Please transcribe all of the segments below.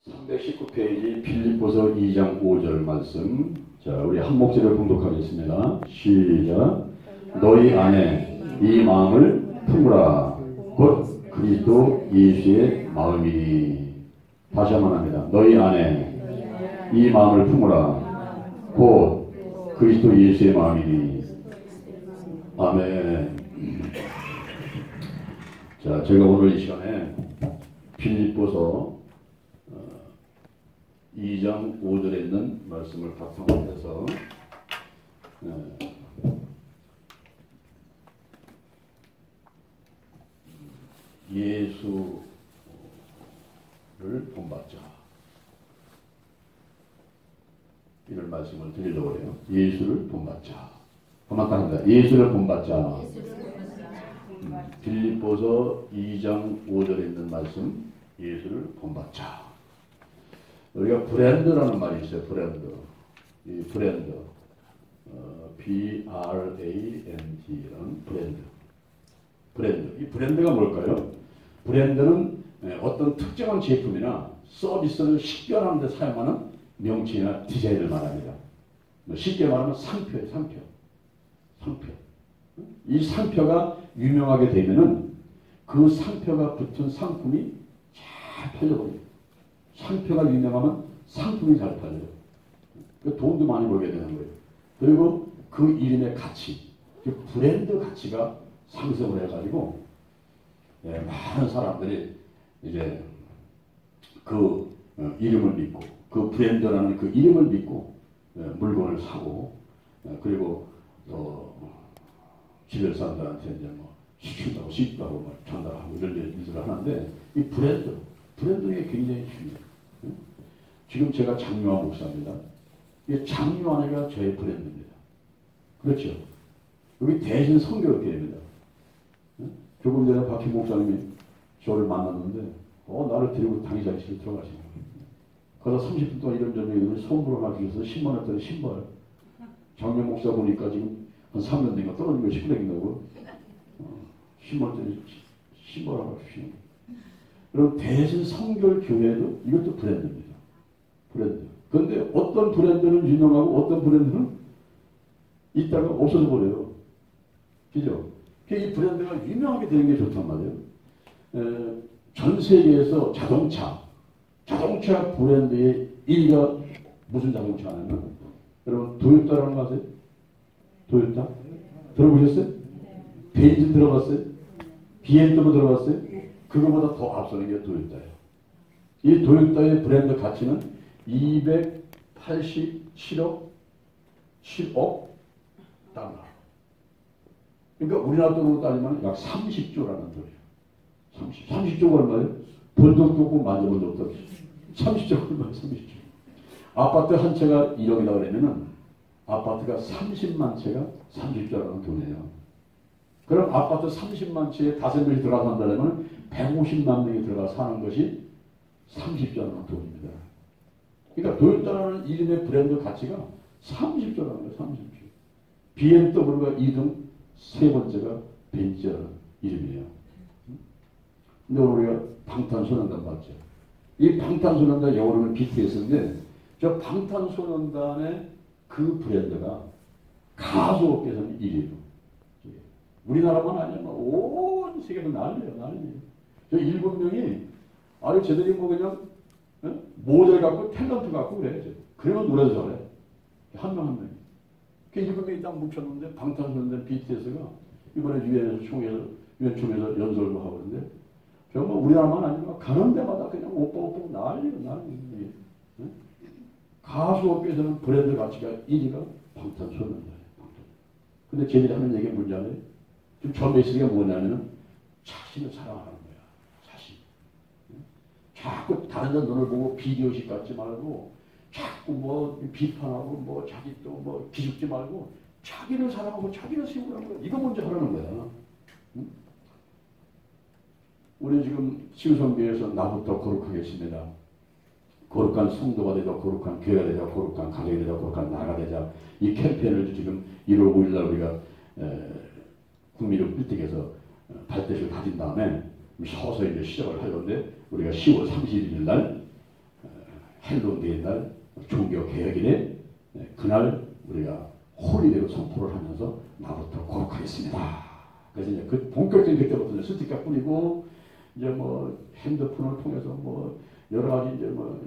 319페이지 빌립보서 2장 5절 말씀. 자, 우리 한 목소리로 봉독하겠습니다. 시작. 너희 안에 이 마음을 품으라. 곧 그리스도 예수의 마음이니. 다시 한번 합니다. 너희 안에 이 마음을 품으라. 곧 그리스도 예수의 마음이니. 아멘. 자, 제가 오늘 이 시간에 빌립보서 2장 5절에 있는 말씀을 바탕으로 해서 예수를 본받자 이런 말씀을 드리려고 해요. 예수를 본받자. 한번 더 합니다. 예수를 본받자. 빌립보서 2장 5절에 있는 말씀, 예수를 본받자. 우리가 브랜드라는 말이 있어요. 브랜드. 이 브랜드. B-R-A-N-D라는 브랜드. 브랜드. 이 브랜드가 뭘까요? 브랜드는 어떤 특정한 제품이나 서비스를 식별하는 데 사용하는 명칭이나 디자인을 말합니다. 쉽게 말하면 상표예요. 상표. 상표. 이 상표가 유명하게 되면은 그 상표가 붙은 상품이 잘 팔려버립니다. 상표가 유명하면 상품이 잘 팔려요. 돈도 많이 벌게 되는 거예요. 그리고 그 이름의 가치, 그 브랜드 가치가 상승을 해가지고 많은 사람들이 이제 그 이름을 믿고 그 브랜드라는 그 이름을 믿고 물건을 사고 그리고 집에 사람들한테 이제 뭐 시킨다고 씹다고 뭐 전달하고 이런 일들을 하는데 이 브랜드가 굉장히 중요해요. 지금 제가 장유한 목사입니다. 이 장유한이가 저의 브랜드입니다. 그렇죠? 여기 대신 성교교회입니다. 조금 전에 박희 목사님이 저를 만났는데 나를 데리고 당의자실에 들어가시는 거예요. 거기서 30분 동안 이런저런 선물을 하시면서 10만 원짜리 신발. 장유 목사 보니까 지금 한 3년 된가 떨어진 거 시끄러긴다고 10만 원짜리 신발 하나 주시는 거예요. 그럼 대신 성결교회도 이것도 브랜드입니다. 브랜드. 그런데 어떤 브랜드는 유명하고 어떤 브랜드는 있다가 없어져 버려요. 그죠? 이 브랜드가 유명하게 되는 게 좋단 말이에요. 전 세계에서 자동차 브랜드의 1위가 무슨 자동차냐면 여러분 도요타라는 거 아세요? 도요타? 들어보셨어요? 벤츠 들어봤어요? BMW 들어봤어요? 그거보다 더 앞서는 게 도요타예요. 이 도요타의 브랜드 가치는 287억 7억 달러. 그러니까 우리나라 돈으로 따지면 약 30조라는 소리예요. 30조가 얼마예요? 본 적도 없고 만져본 적도 없어요. 30조가 얼마예요? 30조. 아파트 한 채가 1억이라고 그러면은 아파트가 30만 채가 30조라는 돈이에요. 그럼 아파트 30만 채에 5명이 들어가 산다면 150만 명이 들어가 사는 것이 30조라는 돈입니다. 그러니까 도요타라는 이름의 브랜드 가치가 30조라는 거예요. 30조. BMW가 2등, 세 번째가 벤츠라는 이름이에요. 근데 오늘 우리가 방탄소년단 봤죠. 이 방탄소년단 영어로는 BTS인데 저 방탄소년단의 그 브랜드가 가수업계에서는 1위예요. 우리나라만 아니야. 온 세계도 난리예요. 저 7명이 아주 제대로 뭐 그냥 모델 갖고 탤런트 갖고 그래요. 그러면 노래도 잘해. 한 명 한 명이. 그 7명이 딱 뭉쳤는데 방탄소년단 BTS가 이번에 유엔에서 유엔 총회에서 연설도 하고 그러는데 정말 우리나라만 아니고 가는 데마다 그냥 오빠 난리예요. 가수업계에서는 브랜드 가치가 1위가 방탄소년단이에요. 근데 쟤들이 하는 얘기가 뭔지 알아요? 지금 저 메시지가 뭐냐면 자신을 사랑하는 거야. 자신. 자꾸 다른 데 눈을 보고 비교식 갖지 말고 자꾸 뭐 비판하고 뭐 자기 또 뭐 기죽지 말고 자기를 사랑하고 자기를 세우라는 거야. 이거 먼저 하라는 거야. 응? 우리 지금 시우성교회에서 나부터 거룩하겠습니다. 거룩한 성도가 되자, 거룩한 교회가 되자, 거룩한 가정이 되자, 거룩한 나라가 되자. 이 캠페인을 지금 1월 5일 날 우리가 국민의힘 빌딩에서 발대식을 가진 다음에 서서히 이제 시작을 하려는데 우리가 10월 31일 날 헬로데이 날 종교 개혁일에 그날 우리가 홀리데이로 선포를 하면서 나부터 거룩하겠습니다. 그래서 이제 그 본격적인 그때부터 이제 스티커 뿌리고 이제 뭐 핸드폰을 통해서 뭐 여러 가지 이제 뭐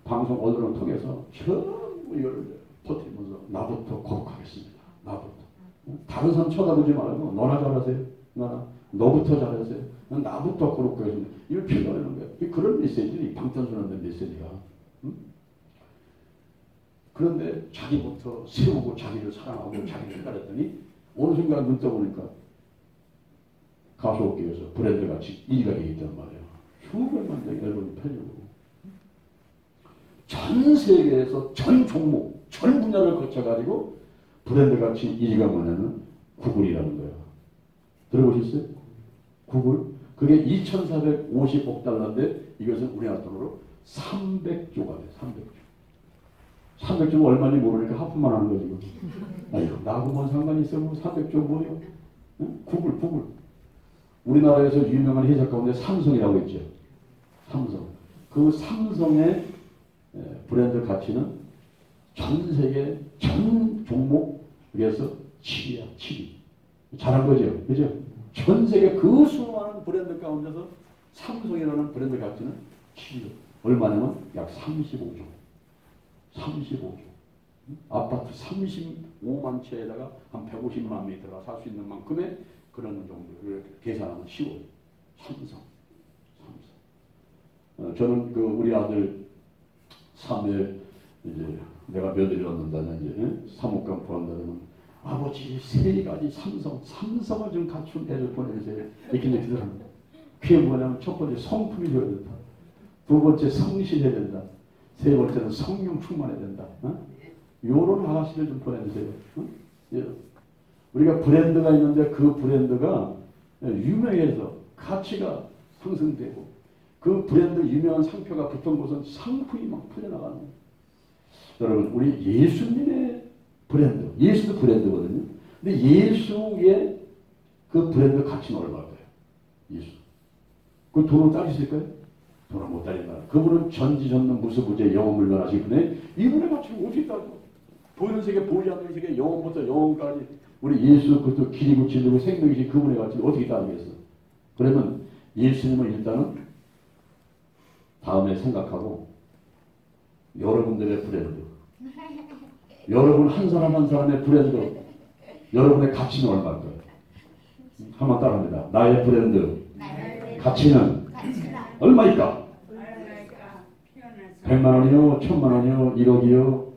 방송 언론을 통해서 전부 이걸 퍼뜨리면서 나부터 거룩하겠습니다. 나부터. 다른 사람 쳐다보지 말고 너나 잘하세요. 너부터 잘하세요. 나부터 거룩하겠습니다. 이걸 표현하는 거예요. 그런 메시지들이 방탄소년단 메시지가. 그런데 자기부터 세우고 자기를 사랑하고 자기를 따랐더니 어느 순간 눈 떠보니까 가수업계에서 브랜드같이 1위가 되어 있단 말이에요. 수백만 장의 앨범이 팔리고 전 세계에서 전 종목, 전 분야를 거쳐가지고 브랜드같이 1위가 뭐냐면 구글이라는 거예요. 들어보셨어요? 구글? 그게 2,450억 달러인데 이것은 우리나라 돈으로 300조가 돼요. 300조. 300조가 얼마인지 모르니까 하품만 하는 거지. 아이고, 나하고 뭔 상관이 있어? 300조 뭐예요? 응? 구글. 우리나라에서 유명한 회사 가운데 삼성이라고 있죠. 삼성. 그 삼성의 브랜드 가치는 전 세계 전 종목에서 7위야, 7위. 잘한 거죠. 그죠? 전 세계 그 수많은 브랜드 가운데서 삼성이라는 브랜드 가치는 7위. 얼마냐면 약 35조. 35조. 아파트 35만 채에다가 한 150만 미터가 살 수 있는 만큼의 그런 정도를 계산하면 쉬워요. 삼성. 저는 그 우리 아들 3일 이제 내가 며느리 얻는다는 이제 사목감 구한다면 아버지 3가지 삼성을 좀 갖춘 애를 보내주세요. 이렇게 얘기하더라고요. 그게 뭐냐면 첫 번째 성품이 되어야 된다. 두 번째 성실해야 된다. 세 번째는 성령 충만해야 된다. 요런 아가씨를 좀 보내주세요. 예. 우리가 브랜드가 있는데 그 브랜드가 유명해서 가치가 상승되고 그 브랜드 유명한 상표가 붙은 곳은 상품이 막 풀려나가는 거예요. 여러분 우리 예수님의 브랜드, 예수도 브랜드거든요. 근데 예수의 그 브랜드 가치는 얼마일까요? 예수. 그 돈으로 따질 수 있을까요? 돈을 못 따진다. 그분은 전지전능 무수부재 영원물론하시기 때문에 이분의 가치를 어떻게 따져? 보이는 세계 보이지 않는 세계 영원부터 영원까지 우리 예수 그것도 길이고 진리고 생명이신 그분의 가치를 어떻게 따지겠어? 그러면 예수님은 일단은 다음에 생각하고 여러분들의 브랜드, 여러분 한 사람 한 사람의 브랜드, 여러분의 가치는 얼마일까요? 한번 따라합니다. 나의 브랜드 가치는 얼마일까? 100만 원이요? 1000만 원이요? 1억이요?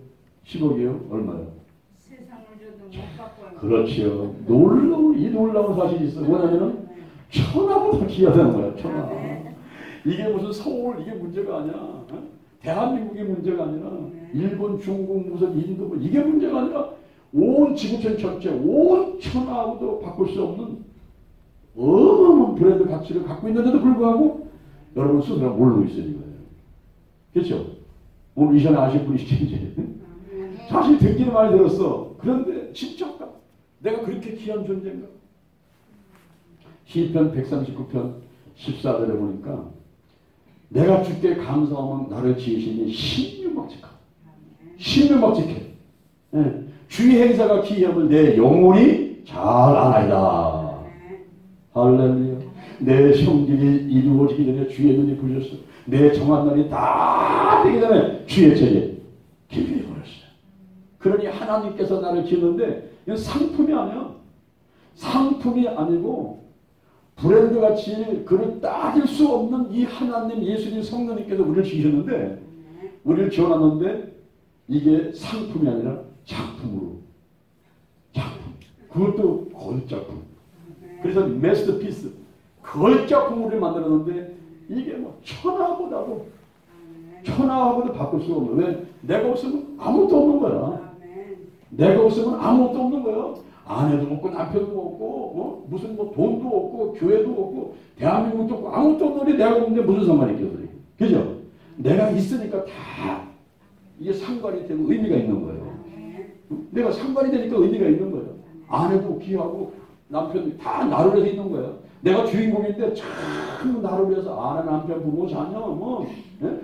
10억이요? 얼마요? 세상을 줘도 못 바꿔요. 그렇지요. 놀라운 사실이 있어요. 뭐냐면은 천하보다 귀하다는 거야. 천하. 이게 무슨 서울 이게 문제가 아니야. 어? 대한민국이 문제가 아니라 일본, 중국, 무슨 인도 이게 문제가 아니라 온 지구촌 전체 온 천하하고도 바꿀 수 없는 어마어마한 브랜드 가치를 갖고 있는데도 불구하고 여러분 스스로가 모르고 있어요. 이거예요. 그렇죠? 오늘 이 시간에 아실 분이시죠 이제. 사실 듣기는 많이 들었어. 그런데 진짜일까? 내가 그렇게 귀한 존재인가? 시편 139편 14절에 보니까 내가 주께 감사하면 나를 지으시니 신유막직하다. 신유막직해. 네. 주의 행사가 기이함을 내 영혼이 잘 아나이다. 할렐루야. 내 성질이 이루어지기 전에 주의 눈이 부셨어. 내 정한 날이 다 되기 전에 주의 책에 기비해 버렸어요. 그러니 하나님께서 나를 지었는데 이건 상품이 아니야. 상품이 아니고 브랜드 가치 그를 따질 수 없는 이 하나님 예수님 성령님께서 우리를 지으셨는데 우리를 지어놨는데 이게 상품이 아니라 작품으로 작품 그것도 걸작품 그래서 마스터피스 걸작품으로 만들었는데 이게 뭐 천하보다도 바꿀 수가 없는 왜? 내가 없으면 아무것도 없는 거야. 내가 없으면 아무것도 없는 거야. 아내도 없고 남편도 없고 무슨 뭐 돈도 없고 교회도 없고 대한민국도 없고 아무것도 없는데 내가 없는데 무슨 상관이 있겠어요. 그죠? 내가 있으니까 다 이게 상관이 되고 의미가 있는 거예요. 내가 상관이 되니까 의미가 있는 거예요. 아내도 귀하고 남편도 다 나를 위해서 있는 거예요. 내가 주인공인데 참 나를 위해서 아내, 남편, 부모, 자녀, 뭐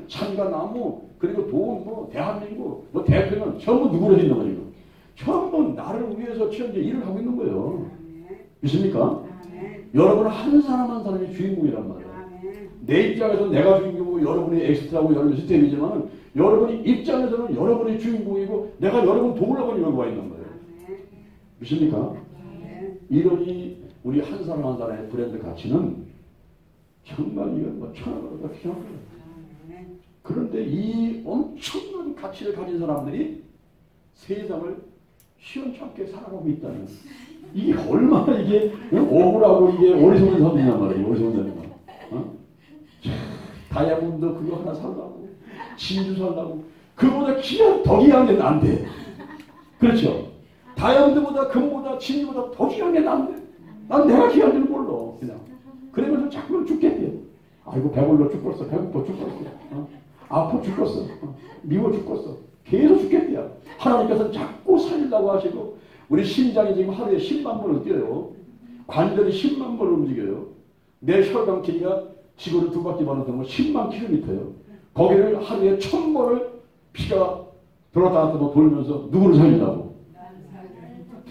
산과 나무, 그리고 돈, 뭐 대한민국, 뭐 대표는 전부 누구를 있는 거예요? 전부 나를 위해서 현재 일을 하고 있는 거예요. 믿습니까? 여러분은 한 사람 한 사람이 주인공이란 말이에요. 내 입장에서 내가 주인공이고 여러분이 엑스트라고 여러분 시스템이지만 여러분이 입장에서는 여러분이 주인공이고 내가 여러분 도우려고 이러고 와 있는 거예요. 믿습니까? 이러니 우리 한 사람 한 사람의 브랜드 가치는 정말 이건 뭐 천하보다 귀한 거예요. 그런데 이 엄청난 가치를 가진 사람들이 세상을 시원찮게 살아가고 있다는 이게 얼마나 이게 억울하고 이게 어리석은 사람이란 말이에요. 어리석은 사람이. 다이아몬드 그거 하나 살라고 진주 살라고 그보다 더 귀한 게 안 돼. 그렇죠? 다이아몬드보다 금보다 진주보다 더 귀한 게 안 돼. 난 내가 귀한 줄 몰라. 그냥. 그러면서 자꾸 죽겠대요. 아이고 배불러 죽겠어. 배고파 죽겠어. 아파 죽겠어. 미워 죽겠어. 계속 죽겠대요. 하나님께서는 자꾸 살리려고 하시고 우리 심장이 지금 하루에 10만 번을 뛰어요. 관절이 10만 번을 움직여요. 내 혈관 길이가 지구를 두 바퀴 도는 동안 10만 킬로미터예요. 거기를 하루에 1000번을 피가 들어왔다 놨다 돌면서 누구를 살리려고?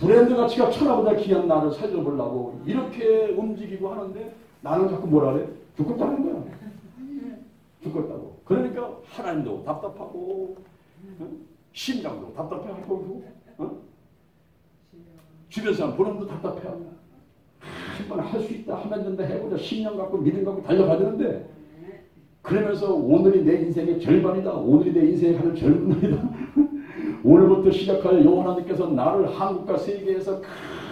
브랜드 가치가 천하보다 귀한 나를 살려보려고 이렇게 움직이고 하는데 나는 자꾸 뭐라 그래? 죽겠다는 거야. 죽겠다고. 그러니까 하나님도 답답하고 심장도 답답해하고 주변 사람 보람도 답답해하고 한번 할 수 있다 하면 된다 해보자 10년 갖고 믿음 갖고 달려가야 되는데 그러면서 오늘이 내 인생의 절반이다. 오늘이 내 인생의 가장 젊은 날이다. 오늘부터 시작할 여호와 하나님께서 나를 한국과 세계에서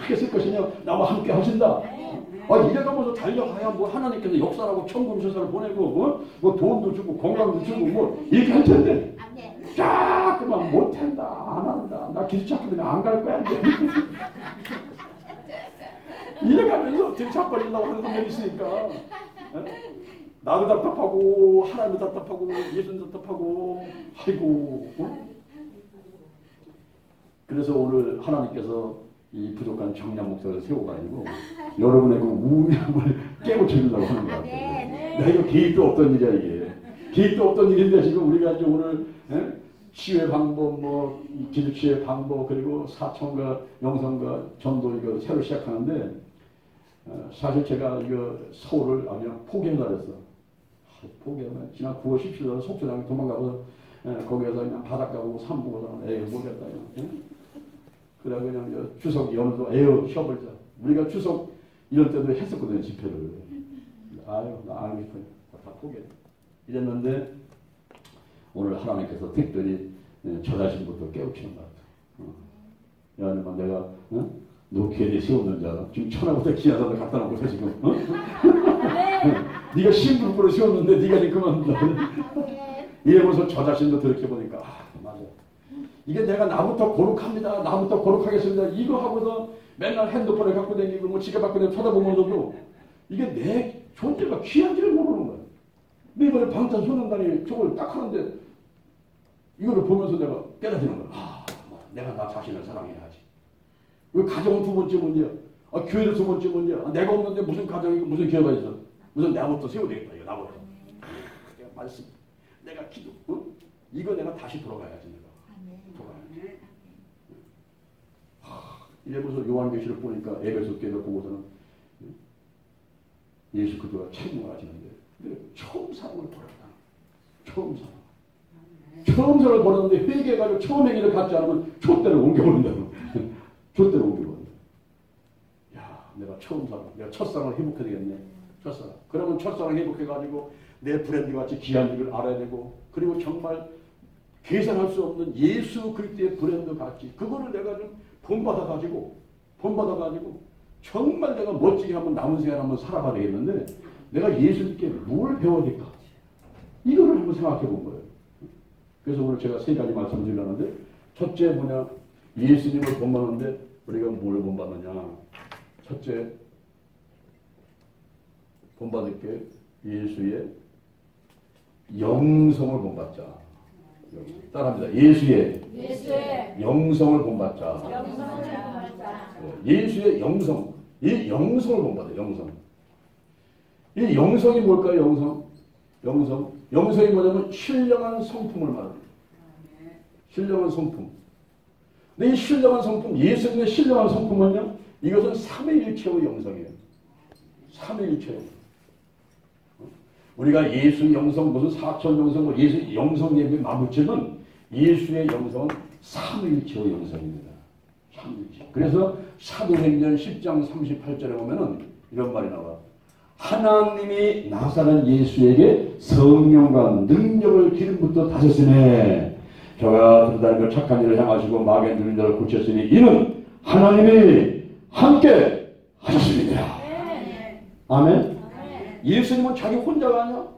크게 쓸 것이냐 나와 함께 하신다. 이래가면서 달려가야 뭐 하나님께서 역사라고 천금천사를 보내고 뭐 돈도 주고 건강도 주고 뭐 이렇게 할 텐데 쫙 그만 못한다 안 한다 나 기술착하면 안 갈 거야 이제. 이래가면서 들착거리려고 하는 사람들이 있으니까 나도 답답하고 하나님도 답답하고 예수님도 답답하고 아이고 그래서 오늘 하나님께서 이 부족한 정량 목사를 세워가지고 여러분의 그 우울함을 깨우쳐주려고 하는 것 같아요. 내가 이거 계획도 없던 일이야 이게. 계획도 없던 일인데 지금 우리가 이제 오늘 치유의 방법, 뭐 기도치유의 방법 그리고 사청과 영성과 전도 이거 새로 시작하는데 사실 제가 이거 서울을 그냥 포기하려고 했어. 포기하면 지난 9월 17일 날 속초장에 도망가서 거기에서 그냥 바닷가 보고 산 보고서 에이 모르겠다. 그래 그냥 추석 연도 에휴 쉬어버리자. 우리가 추석 이럴 때도 했었거든요 집회를. 아유 나 알고 싶어요. 다 포기해. 이랬는데 오늘 하나님께서 특별히 저 자신부터 깨우치는 것 같아. 야 내가 너 걔네 세우는 자 지금 천하보다 귀한 사람을 갖다 놓고서 지금 네가 신부로 세웠는데 네가 지금 그만둔다. 이러면서 저 자신도 들여다보니까 맞아. 이게 내가 나부터 거룩합니다. 나부터 거룩하겠습니다. 이거 하고서 맨날 핸드폰을 갖고 다니고 뭐 지갑 갖고 다니고 쳐다보면서도 이게 내 존재가 귀한지를 모르는 거야. 근데 이번에 방탄소년단이 저걸 딱 하는데 이거를 보면서 내가 깨달아지는 거야. 내가 나 자신을 사랑해야지. 왜 가정은 두 번째 문제야. 교회는 두 번째 문제야. 내가 없는데 무슨 가정이고 무슨 교회가 있어. 무슨 나부터 세워야 되겠다. 이거 나부터. 내가 말씀. 내가 기도. 이거 내가 다시 돌아가야지. 내가. 돌아가야지. 이래면서 요한계시를 보니까 에베소 교회를 보고서는 예수 그리스도가 책임을 하시는데 처음 사랑을 버렸다. 처음 사랑. 처음 사랑을 버렸는데 회개해가지고 처음 행위를 갖지 않으면 촛대를 옮겨버린다고. 촛대를 옮겨버린다. 야, 내가 처음 사랑, 내가 첫사랑을 회복해야 되겠네. 첫사랑. 그러면 첫사랑 회복해가지고 내 브랜드 같이 귀한 일을 알아야 되고 그리고 정말 계산할 수 없는 예수 그리스도의 브랜드 같이 그거를 내가 좀 본받아가지고 정말 내가 멋지게 한번 남은 생활 한번 살아봐야 되겠는데 내가 예수님께 뭘 배워야 될까? 이거를 한번 생각해 본 거예요. 그래서 오늘 제가 세 가지 말씀드리려는데 첫째 뭐냐? 예수님을 본받는데 우리가 뭘 본받느냐? 첫째 본받을 게 예수의 영성을 본받자. 따라합니다. 예수의 영성을 본받자. 예수의 영성. 이 영성을 본받아요. 영성. 이 영성이 뭘까요? 영성이 뭐냐면 신령한 성품을 말합니다. 신령한 성품. 근데 이 신령한 성품, 예수님의 신령한 성품은요, 이것은 삼위일체의 영성이에요. 삼위일체의 영성. 우리가 예수 영성, 무슨 사천 영성, 예수 영성 얘기 맞붙이면 예수의 영성은 삼위일체의 영성입니다. 삼위일체. 그래서 사도행전 10장 38절에 보면은 이런 말이 나와. 하나님이 나사렛 예수에게 성령과 능력을 기름부터 다셨으니 저가 들다니까 착한 일을 향하시고 마귀의 누린 자를 고쳤으니 이는 하나님이 함께 하셨습니다. 아멘. 예수님은 자기 혼자가 아니야.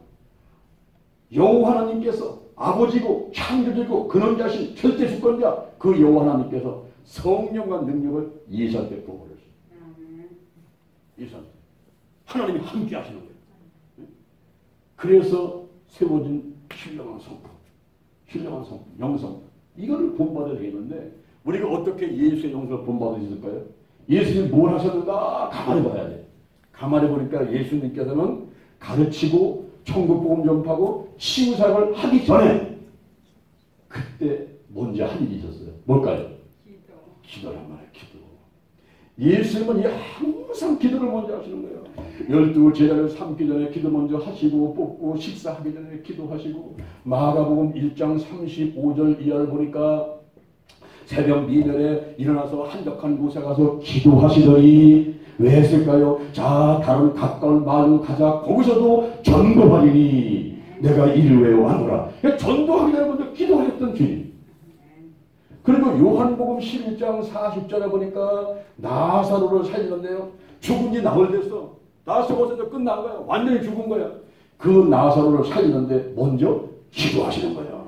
여호와 하나님께서 아버지고 창조주고 근원자신 절대 주권자 그 여호와 하나님께서 성령과 능력을 예수한테 부어버렸어요. 예수한테. 하나님이 함께 하시는 거예요. 그래서 세워진 신령한 성품, 영성. 이거를 본받아야 되겠는데 우리가 어떻게 예수의 영성을 본받을 수 있을까요? 예수님 뭘 하셨는가 가만히 봐야 돼. 가만히 보니까 예수님께서는 가르치고 천국복음 전파하고 치유사역을 하기 전에 그때 먼저 한 일이 있었어요. 뭘까요? 기도란 말이에요. 기도. 예수님은 항상 기도를 먼저 하시는 거예요. 12 제자를 삼기 전에 기도 먼저 하시고 뽑고 식사하기 전에 기도하시고 마가복음 1장 35절 이하를 보니까 새벽 미멸에 일어나서 한적한 곳에 가서 기도하시더니 왜 했을까요? 자 다른 가까운 마을로 가자. 거기서도 전도하리니 내가 이를 외워 하노라. 전도하기 전에 먼저 기도하셨던 주님. 그리고 요한복음 11장 40절에 보니까 나사로를 살리는데요. 죽은 지 나흘 됐어. 나사로가 끝난 거야. 완전히 죽은 거야. 그 나사로를 살리는데 먼저 기도하시는 거야.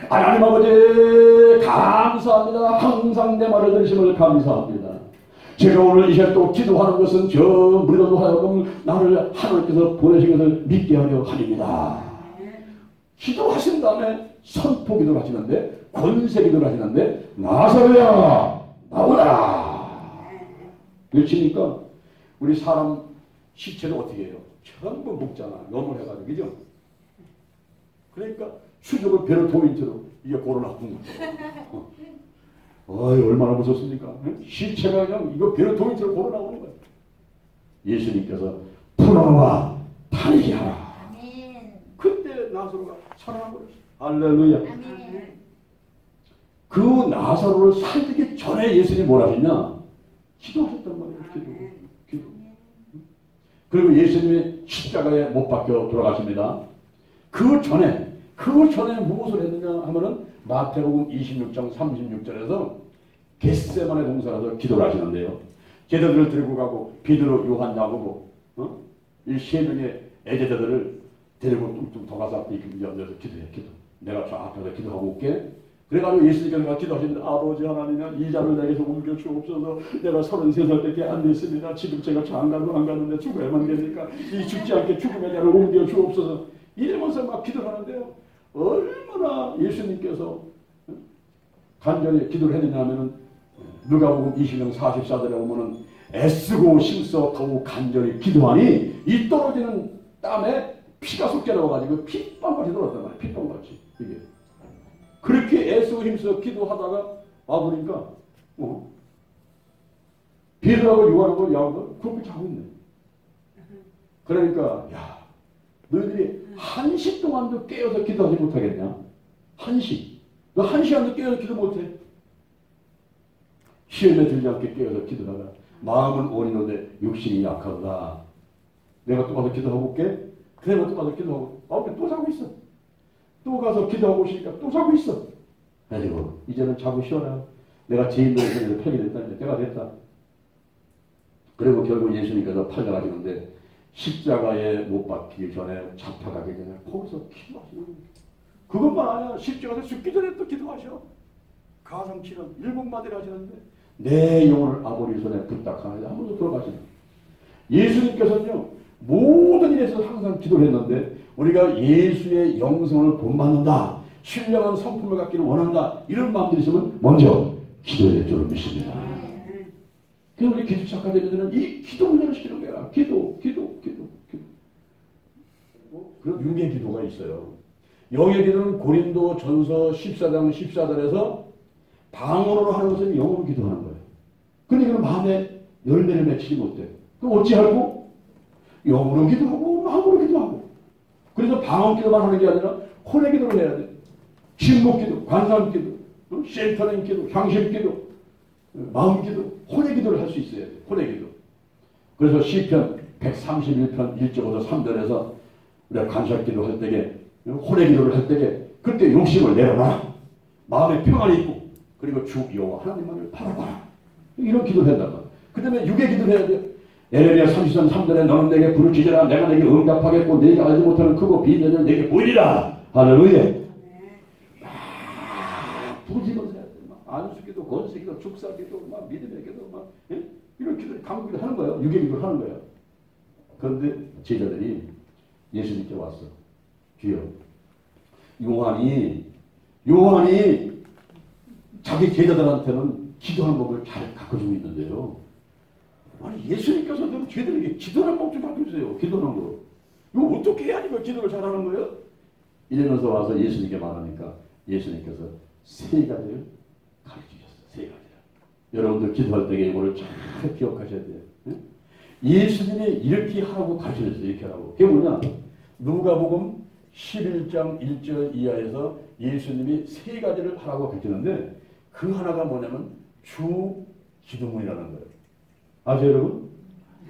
하나님 아버지 감사합니다. 항상 내 말을 들으심을 감사합니다. 제가 오늘 이제 또 기도하는 것은 저 무리도 하여금 나를 하나님께서 보내신 것을 믿게 하려 하십니다. 기도하신 다음에 선포 기도를 하시는데 권세 기도를 하시는데 나사로야 나오라 외치니까 우리 사람 시체를 어떻게 해요? 전부 묵잖아. 염을 해가지고 그죠? 그러니까 수족을 배로 도인처럼 이게 고로 나쁜 거죠. 어이 얼마나 무섭습니까? 시체가 그냥 이거 배로 도인처럼 고로 나오는 거예요. 예수님께서 풀어와 다니게 하라. 그때 나사로가 살아나버렸어요. 할렐루야. 그 나사로를 살리기 전에 예수님이 뭘 하셨냐? 기도하셨단 말이에요. 기도. 그리고 예수님이 십자가에 못 박혀 돌아가십니다. 그 전에 무엇을 했느냐 하면은 마태복음 26장 36절에서 겟세마네 동산에서 기도를 하시는데요. 제자들을 들고 가고 베드로, 요한, 야고보 이 세 명의 애제자들을 데리고 뚱뚱 더 가서 앞에 앉아서 기도해. 내가 저 앞에서 기도하고 올게. 그래가지고 예수님께서 기도하시는데 아버지 하나님 이 자를 내게서 옮겨 주옵소서. 내가 33살 때께 안 됐습니다. 지금 제가 장가도 안 가는데 죽어야만 되니까 이 죽지 않게 죽음의 자를 옮겨 주옵소서. 이러면서 막 기도를 하는데요. 얼마나 예수님께서 간절히 기도를 했느냐 하면은 누가복음 20장 44절에 보면은 애쓰고 힘써 더욱 간절히 기도하니 이 떨어지는 땀에 피가 쏟게 나와가지고 핏방울이 들어왔단 말이에요. 핏방울같이 이게. 그렇게 애쓰고 힘써 기도하다가 와보니까 베드로하고 요한하고 야고보가 그렇게 자고 있네. 그러니까 야 너희들이 1시 동안도 깨어서 기도하지 못하겠냐? 1시. 너 1시간도 깨어서 기도 못해. 시험에 들지 않게 깨어서 기도하다가 마음은 온이노되 육신이 약하다. 내가 또 가서 기도하고 올게. 그래가 또 가서 기도하고 또 자고 있어. 또 가서 기도하고 오시니까 또 자고 있어. 그래가지고 이제는 자고 쉬어라. 내가 죄인들의 손에서 팔게 됐다. 이제 때가 됐다. 그리고 결국 예수님께서 팔려가시는데 십자가에 못 박히기 전에 잡혀가기 전에 거기서 기도하시는 거예요. 그것만 아니야. 십자가에서 죽기 전에 또 기도하셔. 가상치는 일곱마디를 하시는데 내 영혼을 아버지 손에 부탁하는데 아무도 들어가시는 예수님께서는요. 모든 일에서 항상 기도를 했는데 우리가 예수의 영성을 본받는다. 신령한 성품을 갖기를 원한다. 이런 마음들이 있으면 먼저 기도해야 될 줄을 믿습니다. 그래서 우리 기도 착한 자들은 이 기도 훈련을 시키는 거야. 기도. 그런 육의 기도가 있어요. 영의 기도는 고린도 전서 14장 14절에서 방언으로 하는 것은 영으로 기도하는 거예요. 근데 이건 마음에 열매를 맺히지 못해. 그럼 어찌하고? 영으로 기도하고 마음으로 기도하고. 그래서 방언 기도만 하는 게 아니라 혼의 기도를 해야 돼. 침묵 기도, 관상 기도, 셀터링 기도, 향심 기도, 마음 기도, 혼의 기도를 할 수 있어야 돼. 혼의 기도. 그래서 시편 131편 1절부터 3절에서 우리가 간섭 기도 할 때에 혼의 기도를 할 때에 그때 욕심을 내려놔. 마음에 평안이 있고 그리고 주 여호와 하나님만을 바라봐라. 이런 기도를 한단 말이야. 그 다음에 육의 기도를 해야 돼. 에레미야 33, 3절에 너는 내게 부르짖으라. 내가 내게 응답하겠고 내게 알지 못하는 크고 비밀을 내게 보이리라. 할렐루야. 부르짖으면서 해야 돼. 안수기도, 권세기도, 축사기도, 믿음의 기도, 예? 이런 기도를 강구기도 하는 거예요. 육의 기도를 하는 거예요. 그런데 제자들이 예수님께 왔어. 주여, 요한이 자기 제자들한테는 기도하는 법을 잘 가르쳐주고 있는데요. 아니 예수님께서도 저희들에게 기도하는 법 좀 가르쳐주세요. 기도하는 거. 이거 어떻게 해야 이거 기도를 잘하는 거예요? 이러면서 와서 예수님께 말하니까 예수님께서 세 가지를 가르치셨어요. 세 가지를. 여러분들 기도할 때 이거를 잘 기억하셔야 돼요. 예수님이 이렇게 하라고 가르쳐줬어요. 이렇게 하라고. 그게 뭐냐? 누가복음 11장 1절 이하에서 예수님이 세 가지를 하라고 가르치는데 그 하나가 뭐냐면 주 기도문이라는 거예요. 아세요 여러분?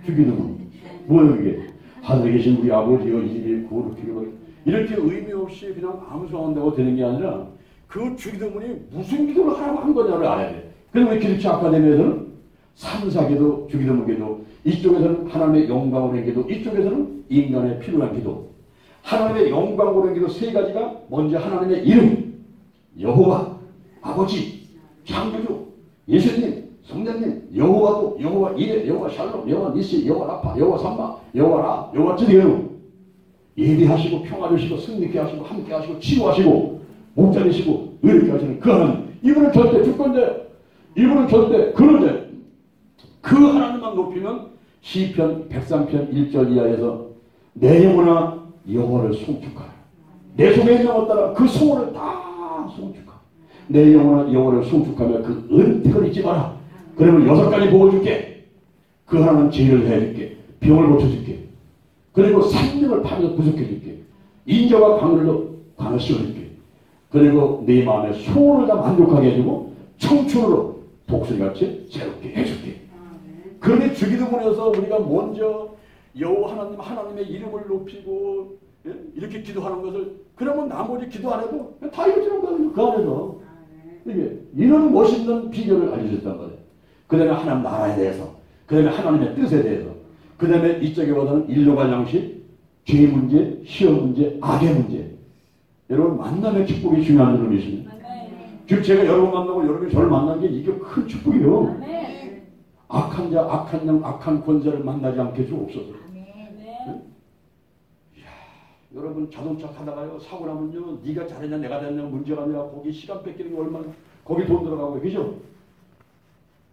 주 기도문. 뭐예요 이게? 하늘에 계신 우리 아버지여 이름이 거룩히고 이렇게 의미 없이 그냥 암송한다고 되는 게 아니라 그 주 기도문이 무슨 기도를 하라고 한 거냐를 알아야 돼. 그래서 우리 기독교 아카데미에서는 3, 4기도, 주 기도문 기도, 이쪽에서는 하나님의 영광으로 한 기도, 이쪽에서는 인간의 필요한 기도. 하나님의 영광으로 한 기도 세 가지가 먼저 하나님의 이름, 여호와, 아버지, 창조주, 예수님, 성령님, 여호와도, 여호와 이레, 여호와 샬롬, 여호와 니시, 여호와 라파, 여호와 삼마, 여호와 라, 여호와 쯔디에요. 예비하시고 평화 주시고 승리케 하시고 함께 하시고 치유하시고 목자 되시고 의롭게 하시는 그 하나님. 이분은 절대 주권자, 이분은 절대 근원자. 그 하나님만 높이면 시편 103편 1절 이하에서 내 영혼아 여호와를 송축하라. 내 속에 있는 것 따라 그 소원을 다 송축하라. 내 영혼아 여호와를 송축하며 그 은택을 잊지 마라. 그러면 6가지 복을 줄게. 그 하나는 죄를 해줄게. 병을 고쳐줄게. 그리고 생명을 파면서 구속해줄게. 인자와 강을 씌워줄게. 그리고 네 마음의 소원을 다 만족하게 해주고 청춘으로 독수리같이 새롭게 해줄게. 그런데 주기도문에서 우리가 먼저 여호와 하나님, 하나님의 이름을 높이고 이렇게 기도하는 것을 그러면 나머지 기도 안 해도 다 이루어지는 거예요. 그 안에서. 이게 이런 멋있는 비결을 알려줬단 말이에요. 그 다음에 하나님 나라에 대해서, 그 다음에 하나님의 뜻에 대해서, 그 다음에 이쪽에 보다는 일용할 양식, 죄 문제, 시험 문제, 악의 문제. 여러분 만남의 축복이 중요한 점이 있습니다. 즉 제가 여러분 만나고 여러분이 저를 만난 게 이게 큰 축복이에요. 악한 자, 악한 영, 악한 권세를 만나지 않게 주옵소서. 여러분 자동차 타다가요 사고 나면요 네가 잘했냐 내가 잘했냐 문제가 아니라 거기 시간 뺏기는 게 얼마나 거기 돈 들어가고 그죠?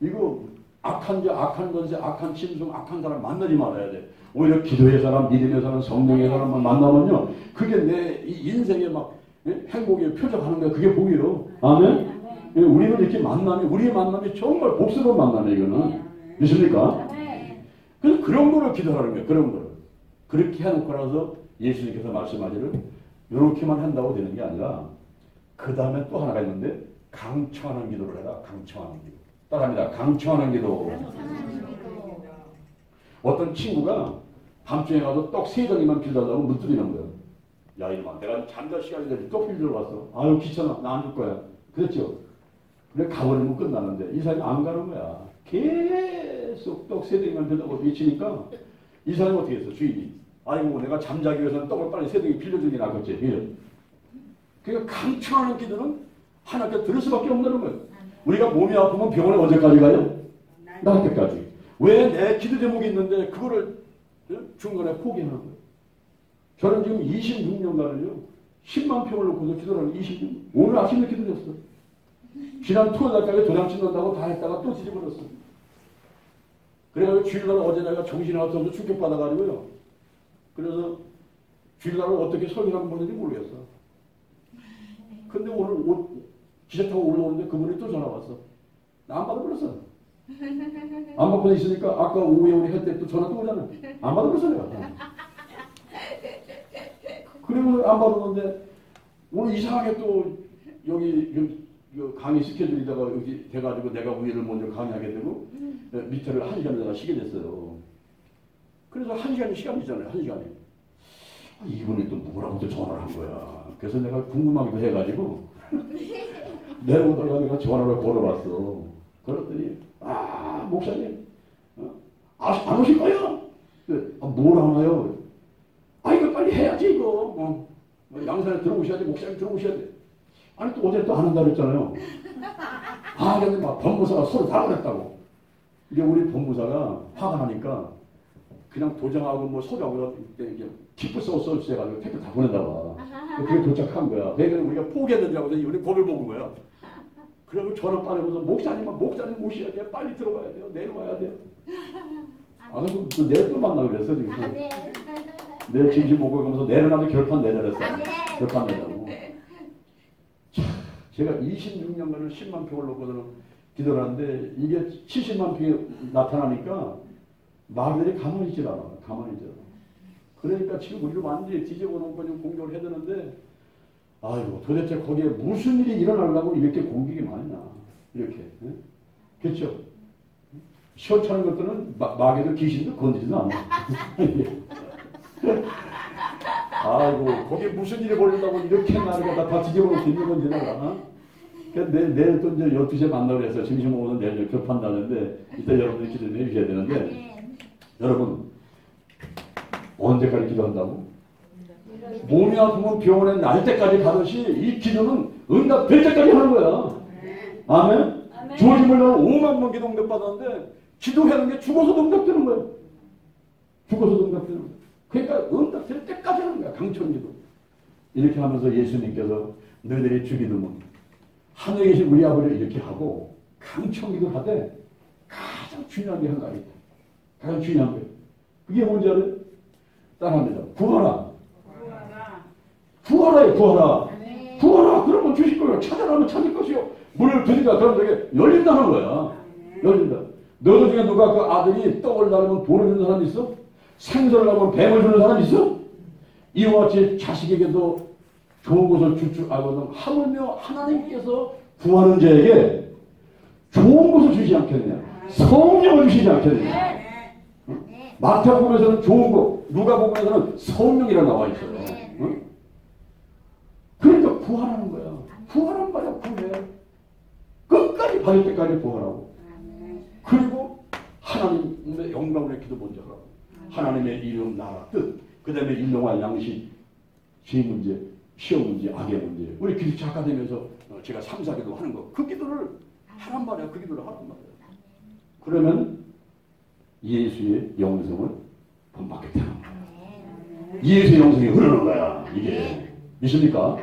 이거 악한 자, 악한 권세, 악한 짐승, 악한 사람 만나지 말아야 돼. 오히려 기도의 사람, 믿음의 사람, 성령의 사람만 만나면요 그게 내 인생에 막 행복에 표적하는 거야. 그게 복이에요. 아멘? 우리는 이렇게 만남이, 우리의 만남이 정말 복스러운 만남이에요. 이거는 믿습니까? 그래서 그런 거를 기도하는 거예요. 그런 거를 그렇게 해놓고 나서 예수님께서 말씀하기를 이렇게만 한다고 되는 게 아니라 그 다음에 또 하나가 있는데 강청하는 기도를 해라. 강청하는 기도. 따라합니다. 강청하는 기도. 어떤 친구가 밤중에 가서 떡 3덩이만 빌려달라고 문두리는 거예요. 야 이놈아 내가 잠잘 시간이 되지 떡 빌리러 왔어. 아유 귀찮아 나 안 줄 거야. 그랬죠. 그래 가버리면 끝나는데 이 사람이 안 가는 거야. 계속 떡 3덩이만 빌려고 미치니까 이 사람이 어떻게 했어 주인이. 아이고 내가 잠자기 위해서는 떡을 빨리 3덩이 빌려주는 게 낫겠지. 그러니까 강청하는 기도는 하나님께 들을 수밖에 없는 거예요. 우리가 몸이 아프면 병원에 언제까지 가요? 날 때까지. 왜 내 기도 제목이 있는데 그거를 중간에 포기하는 거예요. 저는 지금 26년간을요 10만 평을 놓고서 기도를 하는 26년. 오늘 아침에 기도했어. 지난 토요일날까지 도장 찍는다고 다 했다가 또 뒤집어졌어. 그래가지고 주일날 어제 내가 정신이 없어서 충격받아가지고요. 그래서 주일날은 어떻게 설교를 보는지 모르겠어. 근데 오늘 기차 타고 올라오는데 그분이 또 전화 왔어. 나 안 받아버렸어. 안 받고 있으니까 아까 오후에 우리 할 때 또 전화 또 오잖아. 안 받아버렸어 내가. 그리고 안 받았는데 오늘 이상하게 또 여기 강의 스케줄이다가 여기 돼가지고 내가 우리를 먼저 강의하게 되고 밑에를 1시간을 내가 쉬게 됐어요. 그래서 1시간이 시간이잖아요. 1시간이. 이분이 또 뭐라고 또 전화를 한 거야. 그래서 내가 궁금하기도 해가지고 내려오다가 내가 전화를 걸어봤어. 그랬더니 목사님 안 오실 거예요? 뭘 하나요? 이거 빨리 해야지 이거. 양산에 들어오셔야지. 목사님 들어오셔야 돼. 아니 또 어제 또 안 한다고 했잖아요. 근데 막 법무사가 서로 다 그랬다고. 이게 우리 법무사가 화가 나니까 그냥 도장하고 뭐 서류하고 이렇게 기프 써가지고 택배 다 보낸다 봐. 그게 도착한 거야. 그러니까 우리가 포기했는지라고 해서 우리 법을 보는 거야. 그러고 전화 빠르면서 목사님 모셔야 돼요. 빨리 들어가야 돼요. 내려와야 돼요. 그래서 내일 또 만나 그랬어 지금. 내일 진심 보고 가면서 내려놔도 결판 내려랬어. 결판 내라고. 제가 26년간을 10만 평을 놓고서는 기도를 하는데 이게 70만 평이 나타나니까 말들이 가만히 있질 않아. 가만히 있질 않아. 그러니까 지금 우리를 완전히 뒤집어 놓고 좀 공격을 해야 되는데 도대체 거기에 무슨 일이 일어나려고 이렇게 공격이 많이 나. 이렇게. 그렇죠? 시원찮은 것들은 마귀도 귀신도 건드리지도 않아. 거기에 무슨 일이 벌린다고 이렇게 나를 다 뒤집어 놓고 있는 건지 내가. 내일 또 이제 12시에 만나고 해서 점심 먹어서 내일 급한다는데 이따 여러분들이 기도 좀 해주셔야 되는데 여러분 언제까지 기도한다고? 몸이 아프면 병원에 날 때까지 가듯이 이 기도는 응답될 때까지 하는 거야. 아멘? 주어진 물론 5만 번 기도 응답 받았는데 기도하는 게 죽어서 응답되는 거야. 죽어서 응답되는 거야. 그러니까 응답될 때까지 하는 거야. 강천기도. 이렇게 하면서 예수님께서 너희들이 주기도면 하늘에 계신 우리 아버지를 이렇게 하고 강천기도 하되 가장 중요한 게 한 가지 있다. 가장 중요한 거예요. 그게 뭔지 알아요? 따라합니다. 구하라. 구하라요. 구하라. 구하라. 그러면 주실 거예요. 찾아라면 찾을 것이요. 문을 두드리다 그러면 저게 열린다는 거야. 열린다. 너희 중에 누가 그 아들이 떡을 나르면 돌을 주는 사람 있어? 생선을 나르면 뱀을 주는 사람 있어? 이와 같이 자식에게도 좋은 것을 주축하거든 하물며 하나님께서 구하는 자에게 좋은 것을 주시지 않겠느냐. 성령을 주시지 않겠느냐. 마태복음에서는 좋은 것, 누가복음에서는 성령이라 나와 있어요. 그러니까 구하라는 거야. 구하란 말이야. 구해. 끝까지 받을 때까지 구하라고. 그리고 하나님의 영광을 기도 먼저 하라고. 하나님의 이름, 나라, 뜻, 그 다음에 인동할 양식, 죄 문제, 시험 문제, 악의 문제. 우리 기도 작가되면서 제가 3, 4기도 하는 거. 그 기도를 하란 말이야. 그 기도를 하란 말이야. 그러면 예수의 영성을 본받게 되는 거야. 예수의 영성이 흐르는 거야. 이게. 믿습니까?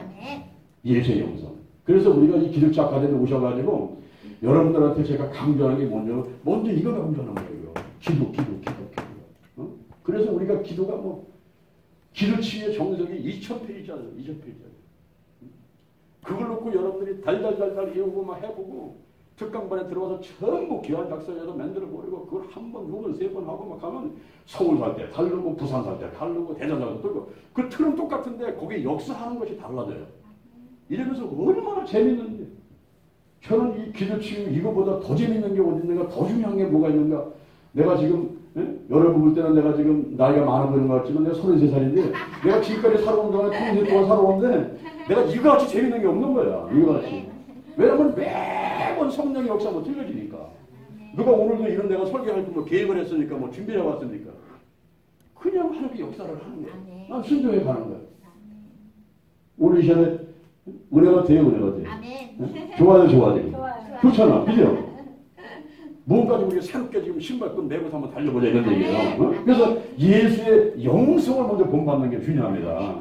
예수의 영성. 그래서 우리가 이 기도 작가들이 오셔가지고 여러분들한테 제가 강조하는 게 먼저 이거 강조하는 거예요. 기도. 그래서 우리가 기도가 기도치유의 정석이 2000페이지잖아요. 2000페이지. 그걸 놓고 여러분들이 달달달달 외우고 막 해보고 특강반에 들어와서 전부 기환 작성해서 만들어버리고 그걸 한 번, 두 번, 세 번 하고 막 하면 서울 살 때 다르고 부산 살 때 다르고 대전 살 때 다르고 그 틀은 똑같은데 거기 역사하는 것이 달라져요. 이러면서 얼마나 재밌는지. 저는 이 기도치유 이거보다 더 재밌는 게 어디 있는가, 더 중요한 게 뭐가 있는가. 내가 지금 여러분 볼 때는 내가 지금 나이가 많아 보이는 것 같지만 내가 33살인데 내가 지금까지 살아온 동안에 평생 동안 살아오는데 내가 이거같이 재밌는 게 없는 거야. 이거같이. 왜냐면 매번 성령의 역사가 틀려지니까. 누가 오늘도 이런 내가 설교할 때 계획을 했으니까 준비해 왔으니까 그냥 하나님의 역사를 하는 거야. 난 순종해 가는 거야. 오늘 이 시간에 은혜가 돼요. 은혜가 돼. 좋아요. 좋잖아. 그죠? 뭔가지 우리가 새롭게 지금 신발끈 메고 한번 달려보자 이런 얘기예요. 그래서 예수의 영성을 먼저 본받는 게 중요합니다.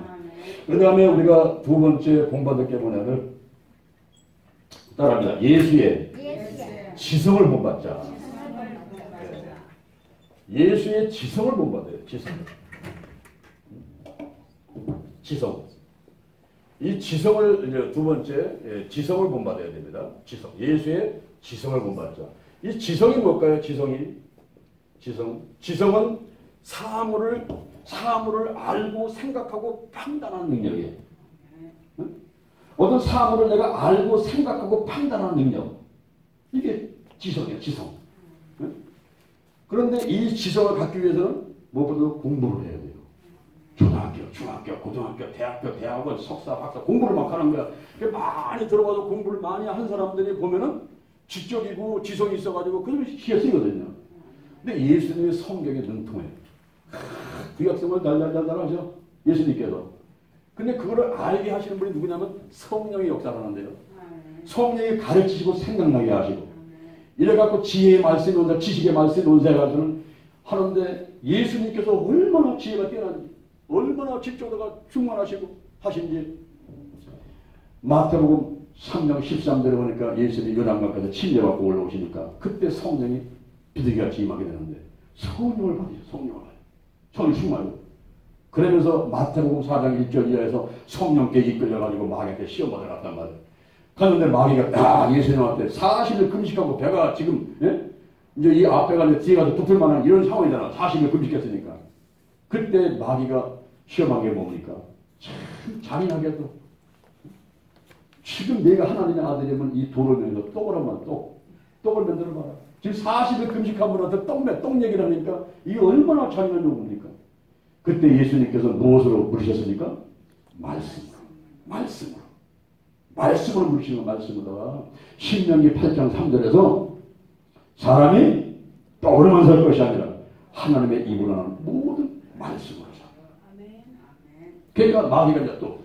그 다음에 우리가 두 번째 본받을 게 뭐냐면 따라합니다. 예수의 지성을 본받자. 예수의 지성을 본받아요. 지성. 지성. 이 지성을 이제 두 번째 지성을 본받아야 됩니다. 지성. 예수의 지성을 본받자. 이 지성이 뭘까요? 지성이. 지성은 사물을 알고 생각하고 판단하는 능력이에요. 응? 어떤 사물을 내가 알고 생각하고 판단하는 능력. 이게 지성이에요. 지성. 응? 그런데 이 지성을 갖기 위해서는 무엇보다도 공부를 해야 돼요. 초등학교, 중학교, 고등학교, 대학원, 석사, 박사 공부를 막 하는 거야. 많이 들어가서 공부를 많이 한 사람들이 보면은 지적이고 지성이 있어가지고 그러면 희어쓰거든요. 근데 예수님의 성경에 능통해요. 구약성을 달달달달 하죠. 예수님께서. 근데 그거를 알게 하시는 분이 누구냐면 성령이 역사하는데요. 성령이 가르치시고 생각나게 하시고 이래갖고 지혜의 말씀이 온다, 지식의 말씀이 온다 해가지고는 하는데 예수님께서 얼마나 지혜가 뛰어난지 얼마나 직조도가 충만하시고 하신지 마태복음 3장 13절에 보니까 예수님이 요단강가에서 침례받고 올라오시니까 그때 성령이 비둘기같이 임하게 되는데 성령을 받으세요. 성령을 받아요. 성령 충만하고 그러면서 마태복음 4장 1절 이하에서 성령께 이끌려가지고 마귀한테 시험 받으러 갔단 말이에요. 갔는데 마귀가 예수님한테 40일 금식하고 배가 지금 이제 이 앞에가 이제 뒤에 가서 붙을 만한 이런 상황이잖아. 40일 금식했으니까. 그때 마귀가 시험한 게 뭡니까? 참 잔인하게도 지금 내가 하나님의 아들이면 이 돌을 내서 떡을 한번 떡을 만들어봐라. 지금 40일 금식한 분한테 떡 얘기를 하니까 이게 얼마나 잔인한 용어입니까? 그때 예수님께서 무엇으로 부르셨습니까? 말씀으로 부르시는 말씀으로 신명기 8장 3절에서 사람이 떡으로만 살 것이 아니라 하나님의 입으로 나는 모든 말씀으로 살. 그러니까 마귀가 이제 또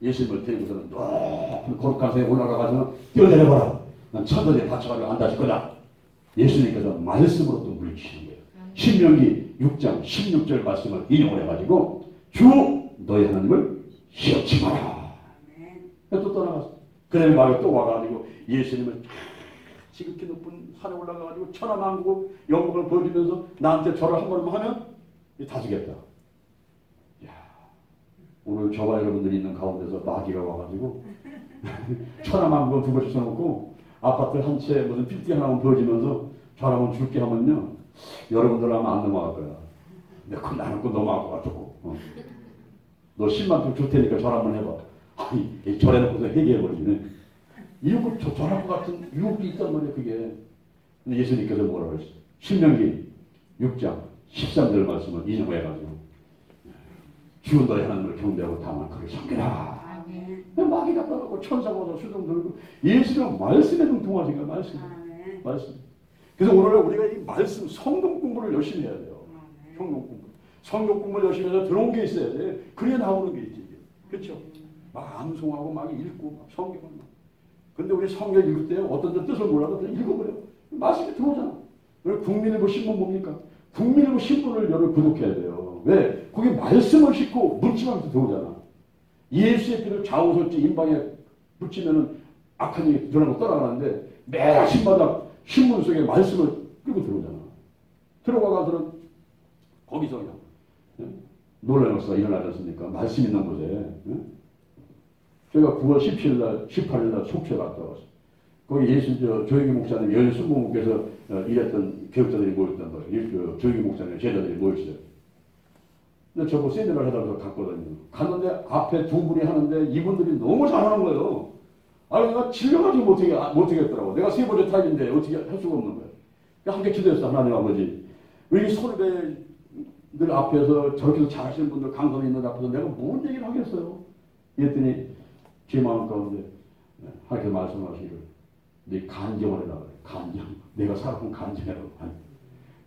예수님을 데리고서는 높은 거룩한 산에 올라가가지고 뛰어내려봐라. 난 천도에 다쳐가지고 안 다칠 거다. 예수님께서 말씀으로 또 물리치는 거예요. 신명기 6장 16절 말씀을 인용을 해가지고 주 너희 하나님을 시험치 마라. 또 떠나갔어. 그다음에 마귀가 또 와가지고 예수님을 지극히 높은 산에 올라가가지고 천하만국 영광을 보여주면서 나한테 절을 한 번만 하면 다지겠다. 오늘 저와 여러분들이 있는 가운데서 마귀가 와가지고 천하만국을 두 번씩 써놓고 아파트 한 채 무슨 빌딩 하나만 보여주면서 저라면 줄게 하면요 여러분들 하면 안 넘어갈 거야. 근데 나는 그 넘어갈 것 같고 너 10만 원 줄 테니까 절 한번 해봐. 아니 절해놓고서 회개해버리네. 이거 절할 것 같은 유혹이 있단 말이야 그게. 근데 예수님께서 뭐라고 했어? 신명기 6장 13절 말씀을 인용해가지고 주 너희 하나님을 경배하고 다만 그를 섬기라. 마귀가 떠나고 천사가 와서 수동 들고 예수님은 말씀에 등통하신 거야. 말씀. 그래서 오늘 우리가 이 말씀 성경 공부를 열심히 해야 돼요. 성경 공부를 열심히 해서 들어온 게 있어야 돼. 그래야 나오는 게 있지. 그렇죠? 막 암송하고 막 읽고 막 성경을 막. 근데 우리 성경 읽을 때 어떤 데 뜻을 몰라도 그냥 읽어버려. 말씀이 들어오잖아. 국민일보 신문 뭡니까? 국민일보 신문을 여러분 구독해야 돼요. 왜? 거기 말씀을 싣고 묻지마면서 들어오잖아. 예수의 피를 좌우설지 인방에 붙이면은 악한 얘기 드러나고 떠나가는데 매 아침마다 신문 속에 말씀을 끌고 들어오잖아. 들어가서는 거기서 그냥 놀라운 역사가 일어나지 않습니까? 말씀 있는 곳에. 제가 9월 17일날 18일날 속초에 갔다 왔어요. 거기 예수 조영기 목사님 연수목에서 일했던 교육자들이 모였단 말이에요. 조영기 목사님 제자들이 모였어요. 근데 저거 세미나를 해달라고 갔거든요. 갔는데 앞에 두 분이 하는데 이분들이 너무 잘하는 거예요. 아니 내가 질려가지고 못하게 했더라고. 내가 세 번째 타임인데 어떻게 할 수가 없는 거예요. 함께 기도했어. 하나님 아버지. 왜 이 선후배들 앞에서 저렇게 잘하시는 분들 강성이 있는 앞에서 내가 뭔 얘기를 하겠어요. 이랬더니 제 마음 가운데 하나님께서 말씀하시기를 네 간정을 해라 그래. 간정. 내가 살아본 간정이라고.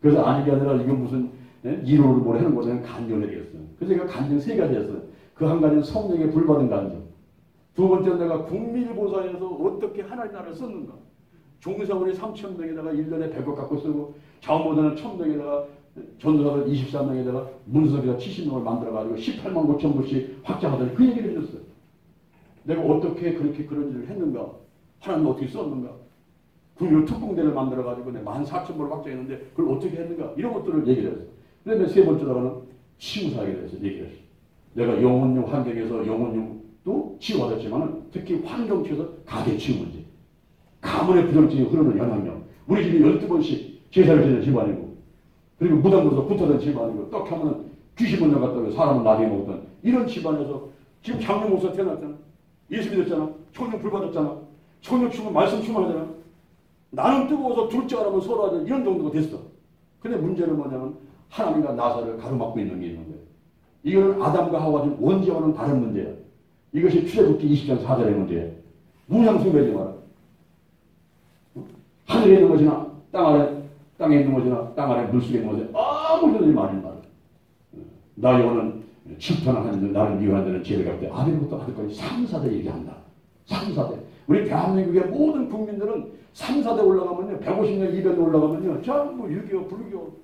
그래서 아니게 아니라 이건 무슨 이론으로 뭘 하는 거는 간정을 해야겠어요. 그래서 제가 간정 세 가지 했어요. 그 한 가지는 성령의 불받은 간정. 두 번째는 내가 국민일보사에서 어떻게 하나님 나라를 썼는가. 종사원이 3,000명에다가 1년에 100억 갖고 쓰고 자원보다는 1,000명에다가 전도사들 24명에다가 문서기자 70명을 만들어가지고 18만 5천 불씩 확장하더니 그 얘기를 해줬어요. 내가 어떻게 그렇게 그런 일을 했는가. 하나님 어떻게 썼는가. 국민 특공대를 만들어가지고 내가 14,000불을 확장했는데 그걸 어떻게 했는가. 이런 것들을 얘기를 했어요. 그 다음에 세 번째로는 치유사에 대해서 얘기를 했어요. 내가 영혼용 환경에서 영혼용도 치유받았지만 특히 환경치에서 가계 치유 문제, 가문의 부정증이 흐르는 영향력. 우리 집이 12번씩 제사를 지내는 집안이고, 그리고 무당으로서 붙어던 집안이고, 떡 하면은 귀신 먼저 갔다고 사람은 나중에 먹었던 이런 집안에서 지금 장로 목사 태어났잖아. 예수 믿었잖아. 청년 불 받았잖아. 청년 춤은 말씀 춤하잖아. 나는 뜨거워서 둘째라면 서로 하자. 이런 정도가 됐어. 근데 문제는 뭐냐면 하나님과 나사를 가로막고 있는 게 있는 거예요. 이거는 아담과 하와가 준 원죄와는 다른 문제야. 이것이 출애굽기 20장 4절의 문제야. 우상숭배지 마라. 하늘에 있는 것이나 땅에 있는 것이나 땅 아래 물속에 있는 것이나 아무 소리 말이 말아. 나 여호와는 질투하는 하나님, 나를 미워하는 데는 죄를 갚되 아들부터 아들까지 3, 4대 얘기한다. 3, 4대. 우리 대한민국의 모든 국민들은 3, 4대 올라가면요, 150년, 200년 올라가면요, 전부 유교, 불교,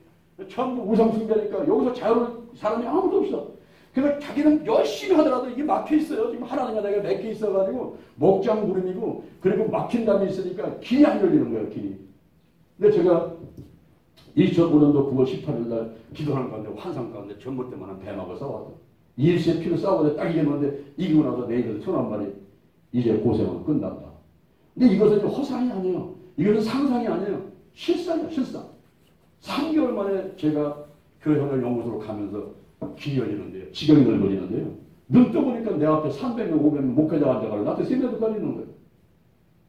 전부 우상숭배니까 여기서 자유로운 사람이 아무도 없어. 그러니까 자기는 열심히 하더라도 이게 막혀 있어요. 지금 하나님과 내가 맥혀 있어가지고 목장 부름이고, 그리고 막힌 담이 있으니까 길이 안 열리는 거예요, 길이. 근데 제가 2005년도 9월 18일 날 기도하는 가운데 환상 가운데 전봇대만한 뱀하고 싸웠다. 일시에 피로 싸우고 딱 이겼는데 이기고 나서 내일은 천한 마리 이제 고생은 끝난다. 근데 이것은 허상이 아니에요. 이것은 상상이 아니에요. 실상이야, 실상. 3개월 만에 제가 교회생활 연구소로 가면서 길이 열리는데요. 지경이 넓어지는데요. 눈 떠보니까 내 앞에 300명, 500명 목회자가 앉아가지고 나한테 세면도까지 있는 거예요.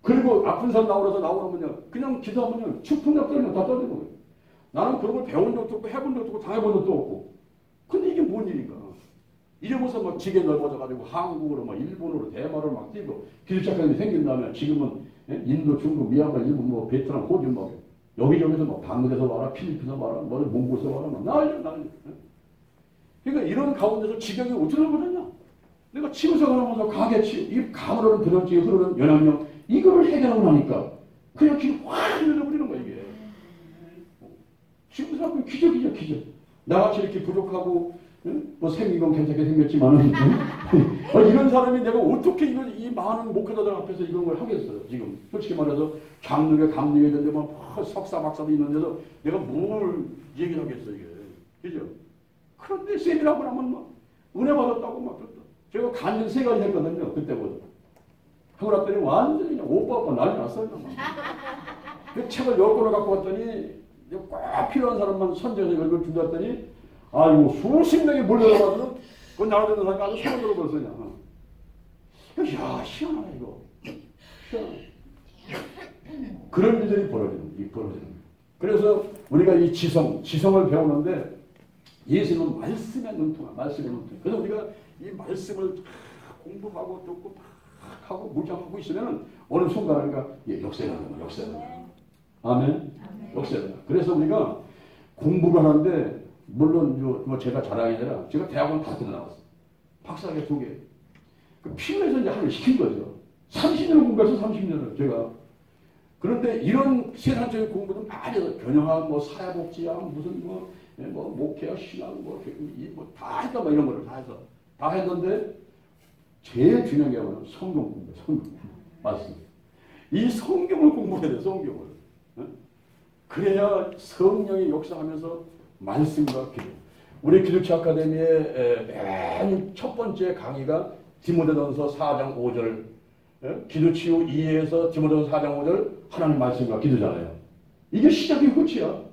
그리고 아픈 사람 나오면요, 그냥 기도하면요, 축풍력 떨면 다 떨리는 거예요. 나는 그런 걸 배운 적도 없고 해본 적도 없고 당해본 적도 없고. 근데 이게 뭔 일인가. 이러면서 막 지게 넓어져가지고 한국으로 막 일본으로 대마로 막 뛰고 기술작가님이 생긴 다음에 지금은 인도, 중국, 미얀마, 일본, 뭐 베트남, 호주 뭐 여기저기서 막 방글에서 와라, 필리핀에서 와라, 뭐 몽골에서 와라, 막 난리. 그러니까 이런 가운데서 지경이 어떻게 넓어졌냐. 내가 치유생활 하면서 가게치유, 이 가물어는 부정증이 흐르는 영향력, 이거를 해결하고 나니까 그냥 길이 확 열려버리는 거야, 이게. 지금 사람 기적이죠, 기적. 나같이 이렇게 부족하고, 뭐 생긴 건 괜찮게 생겼지만은, 이런 사람이 내가 어떻게 이 많은 목회자들 앞에서 이런 걸 하겠어요, 지금. 솔직히 말해서, 강릉에 있는데, 뭐, 석사, 박사도 있는데도 내가 뭘 얘기를 하겠어, 이게. 그죠? 그런데 세미나고 나면 막, 은혜 받았다고 막, 제가 간증 3가지 했거든요, 그때보다. 하고 났더니 완전히 그냥 오빠 난리 났어요. 그 책을 10권을 갖고 왔더니, 꼭 필요한 사람만 선정해서 이걸 준다더니, 아이고, 수십 명이 몰려와가지고, 그 나라 되는 사람이 아주 손을 들어버렸어요. 야, 희한하네, 이거. 희한하네. 그런 일들이 벌어지는 거예요. 그래서 우리가 이 지성을 배우는데, 예수는 말씀의 눈동아, 말씀의 눈동아. 그래서 우리가 이 말씀을 공부하고 듣고 하고 묵상하고 있으면 어느 순간인가 역세라는 거야, 역세라는 거야. 아멘? 역세라. 그래서 우리가 공부를 하는데, 물론 뭐 제가 자랑이 아니라 제가 대학원 다 끝나왔어요. 박사학위 2개. 그 필요해서 이제 하늘 시킨 거죠. 30년을 공부해서 30년을 제가. 그런데 이런 세상적인 공부는 많이 해서 변형학, 뭐 사회복지학, 무슨 뭐 목회학, 신학, 뭐 다 했다, 뭐 이런 거를 다 해서 다 했는데 제일 중요한 게 뭐냐면 성경 공부, 성경 공부. 맞습니다. 이 성경을 공부해야 돼, 성경을. 그래야 성령이 역사하면서 말씀과 기도. 우리 기도치 아카데미의 맨 첫 번째 강의가 디모데전서 4장 5절, 기도치유 2에서 디모데전서 4장 5절 하나님 말씀과 기도잖아요. 이게 시작이 끝이야.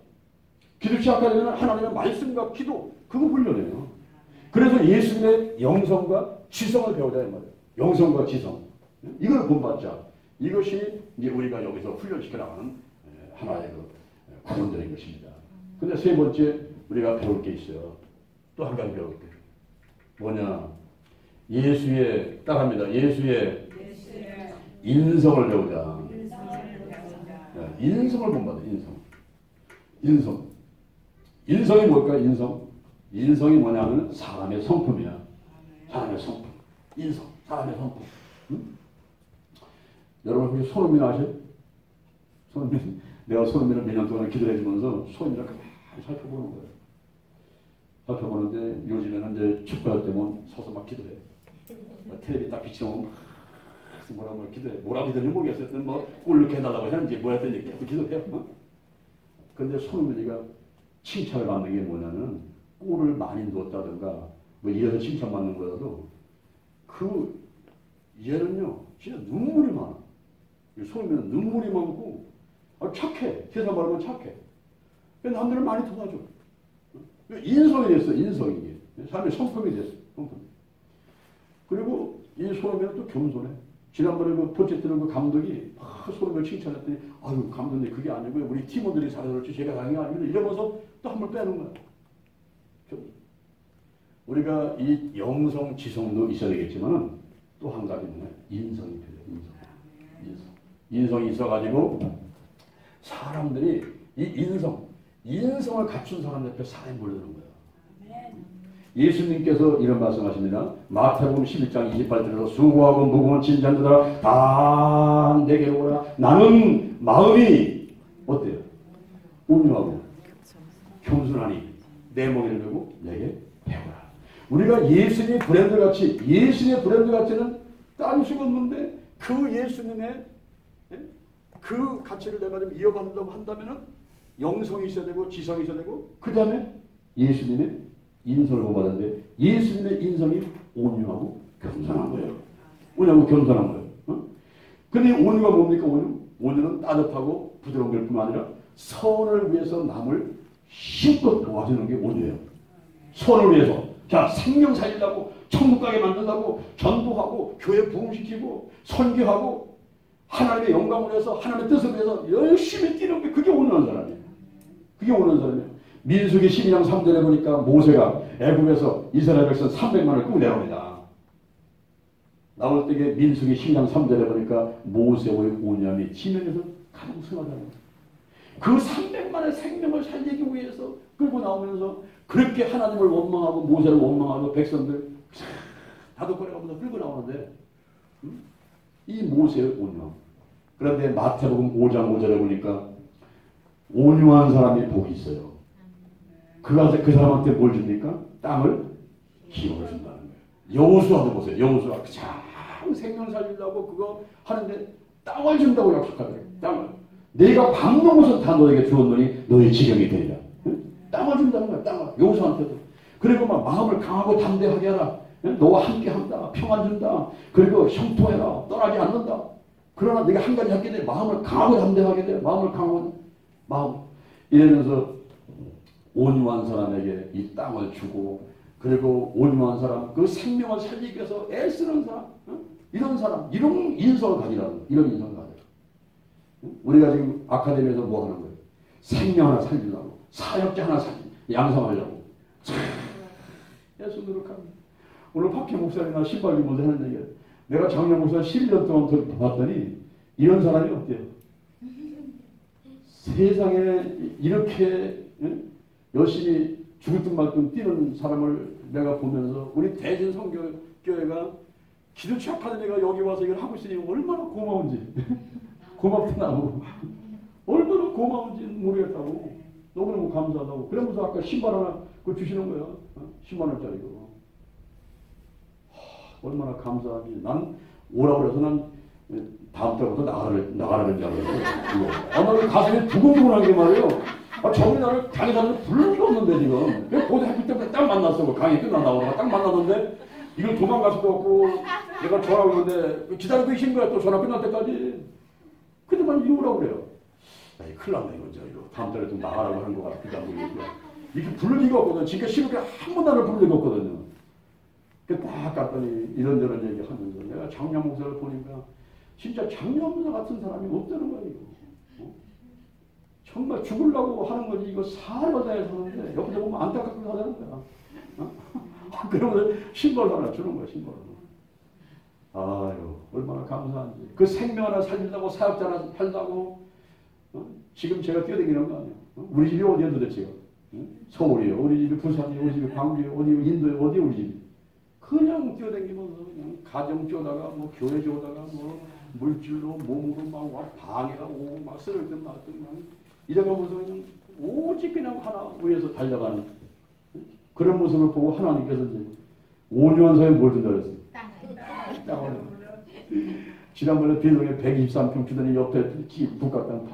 기도치 아카데미는 하나님의 말씀과 기도, 그거 훈련해요. 그래서 예수님의 영성과 지성을 배우자 이 말이에요. 영성과 지성. 이걸 본받자. 이것이 이제 우리가 여기서 훈련시켜 나가는 하나의 구원들인 것입니다. 근데 세 번째 우리가 배울 게 있어요. 또 한 가지 배울 게. 뭐냐. 예수의, 따라합니다. 예수의 인성을 배우자. 인성을 본받아, 인성. 인성이 뭘까, 인성? 인성이 뭐냐면 사람의 성품이야. 사람의 성품. 인성, 사람의 성품. 응? 여러분 혹시 손흥민 아세요? 손흥민. 내가 손흥민을 몇 년 동안 기도해 주면서 손흥민을 가만히 살펴보는 거예요. 살펴보는데 요즘에는 이제 축구할 때면 서서 막 기도해. 텔레비 딱 비춰오면 뭐라고 기도해. 뭐라고 기도했는지 모르겠어요. 뭐 골 넣게 해달라고 했는지 뭐 했든지 계속 기도해요. 근데 손흥민이가 칭찬을 받는 게 뭐냐면 골을 많이 넣었다든가 뭐 이래서 칭찬받는 거라도 그 얘는요 진짜 눈물이 많아. 소음에는 눈물이 많고 착해. 세상 말하면 착해. 남들을 많이 도와줘. 인성이 됐어. 인성이. 삶의 성품이 됐어. 성품. 그리고 이 소름이는 또 겸손해. 지난번에 그 포체티노 그 감독이 소름을 칭찬했더니 아유 감독님 그게 아니고요. 우리 팀원들이 잘해줬지 제가 잘한 게 아닙니다. 이러면서 또 한 번 빼는 거야. 우리가 이 영성 지성도 있어야 되겠지만 또 한 가지는 인성이 필요해. 인성이 있어가지고 사람들이 이 인성을 갖춘 사람들 앞에 사람이 몰려드는 거야. 예수님께서 이런 말씀하십니다. 마태복음 11장 28절에서 수고하고 무거운 짐진 자들아 다 내게로 오라. 나는 마음이 어때요? 온유하고 겸손하니 내 멍에를 메고 내게 배우라. 우리가 예수님의 브랜드 가치는 따질 수가 없는데 그 예수님의 그 가치를 내가 좀 이어받는다고 한다면은 영성이 있어야 되고 지성이 있어야 되고 그 다음에 예수님의 인성을 보았는데 예수님의 인성이 온유하고 겸손한 거예요. 온유하고 겸손한 거예요. 근데 온유가 뭡니까? 온유는 따뜻하고 부드러운 걸 뿐만 아니라 선을 위해서 남을 힘껏 도와주는 게 온유예요. 선을 위해서 자 생명 살리려고 천국 가게 만든다고 전도하고 교회 부흥시키고 선교하고 하나님의 영광을 위해서 하나님의 뜻을 위해서 열심히 뛰는 게 그게 온유한 사람이에요. 그게 온유한 사람이에요. 민수기 12장 3절에 보니까 모세가 애굽에서 이스라엘 백성 300만을 끌고 내려옵니다. 나올 때에 민수기 12장 3절에 보니까 모세의 온유함이 지면에서 가장 승하다는 거예요. 그 300만의 생명을 살리기 위해서 끌고 나오면서 그렇게 하나님을 원망하고 모세를 원망하고 백성들 다독거려가면서 끌고 나오는데 이 모세의 온유함. 그런데 마태복음 5장 5절에 보니까 온유한 사람이 복이 있어요. 그 사람한테 뭘 줍니까? 땅을 기업을 준다는 거예요. 여호수아도 보세요. 여호수아 참 생명 살리려고 그거 하는데 땅을 준다고 약속하더래요. 땅을. 내가 밟는 곳은 다 너에게 주었노니 너의 지경이 되리라. 응? 땅을 준다는 거야. 땅을. 여호수아한테도. 그리고 막 마음을 강하고 담대하게 하라. 너와 함께 한다. 평안 준다. 그리고 형통해라. 떠나지 않는다. 그러나 내가 한 가지 하게 돼. 마음을 강하고 담대하게 돼. 마음을 강하고 마음. 이러면서 온유한 사람에게 이 땅을 주고 그리고 온유한 사람 그 생명을 살리기 위해서 애쓰는 사람 이런 사람 이런 인성을 가지라는 이런 인성을 가져라. 우리가 지금 아카데미에서 뭐 하는 거예요? 생명 하나 살리려고 사역자 하나 양성하려고 애써 노력합니다. 오늘 박해 목사님이나 신발리 모두 하는 얘기예요. 내가 작년 목사 11년 동안 봤더니 이런 사람이 어때요? 세상에 이렇게 열심히 죽을 듯 말 듯 뛰는 사람을 내가 보면서 우리 대진 성교회가 기도치 아카데미가 여기 와서 이걸 하고 있으니 얼마나 고마운지 고맙다고 얼마나 고마운지 모르겠다고 너무너무 감사하다고 그러면서 아까 신발 하나 그거 주시는 거예요. 10만 원짜리고 얼마나 감사하지. 난 오라고 해서 난 다음 달부터 나가라는 줄 알았어요. 나 가슴이 두근두근하게 말이에요. 저번에 나를 강의 다니는 부른 게 없는데 지금. 고대 학교 때부터 딱 만났어. 강의 끝나고 딱 만났는데 이걸 도망갈 수도 없고 내가 전화하고 있는데 기다리고 계신 거야. 또 전화 끝날 때까지. 근데 난 이리 오라고 그래요. 아니, 큰일 났네 이거. 이거 다음 달에 좀 나가라고 하는 것 같기도 하고 이렇게 부를 리가 없거든. 지금까지 시골에 한 번도 나를 부른 리가 없거든요. 딱 갔더니 이런저런 얘기 하면서 내가 장량 목사를 보니까 진짜 장량 목사 같은 사람이 없다는 거야 이거. 정말 죽으려고 하는 거지 이거 살바다에 사는데 옆에서 보면 안타깝게 하자는 거야. 그러면서 신발 하나 주는 거야 신발 하나. 아유 얼마나 감사한지. 그 생명 하나 살린다고 사역자 하나 살다고 지금 제가 뛰어다니는 거 아니야. 우리 집이 어디야 도대체. 서울이에요. 우리 집이 부산이에요. 우리 집이 광주예요. 어디 인도예요. 어디 우리 집이. 그냥 뛰어다니면서 그냥 가정 쪼다가 뭐 교회 쪼다가 뭐 물질로 몸으로 막 방해하고 막 쓰러지든 말든 이래가면서 그냥 오직 그냥 하나 위해서 달려가는 그런 모습을 보고 하나님께서 이제 온유한 사람이 뭘 준다 그랬어요? 땅을. 지난번에 비동에 123평 주더니 옆에 북각 땅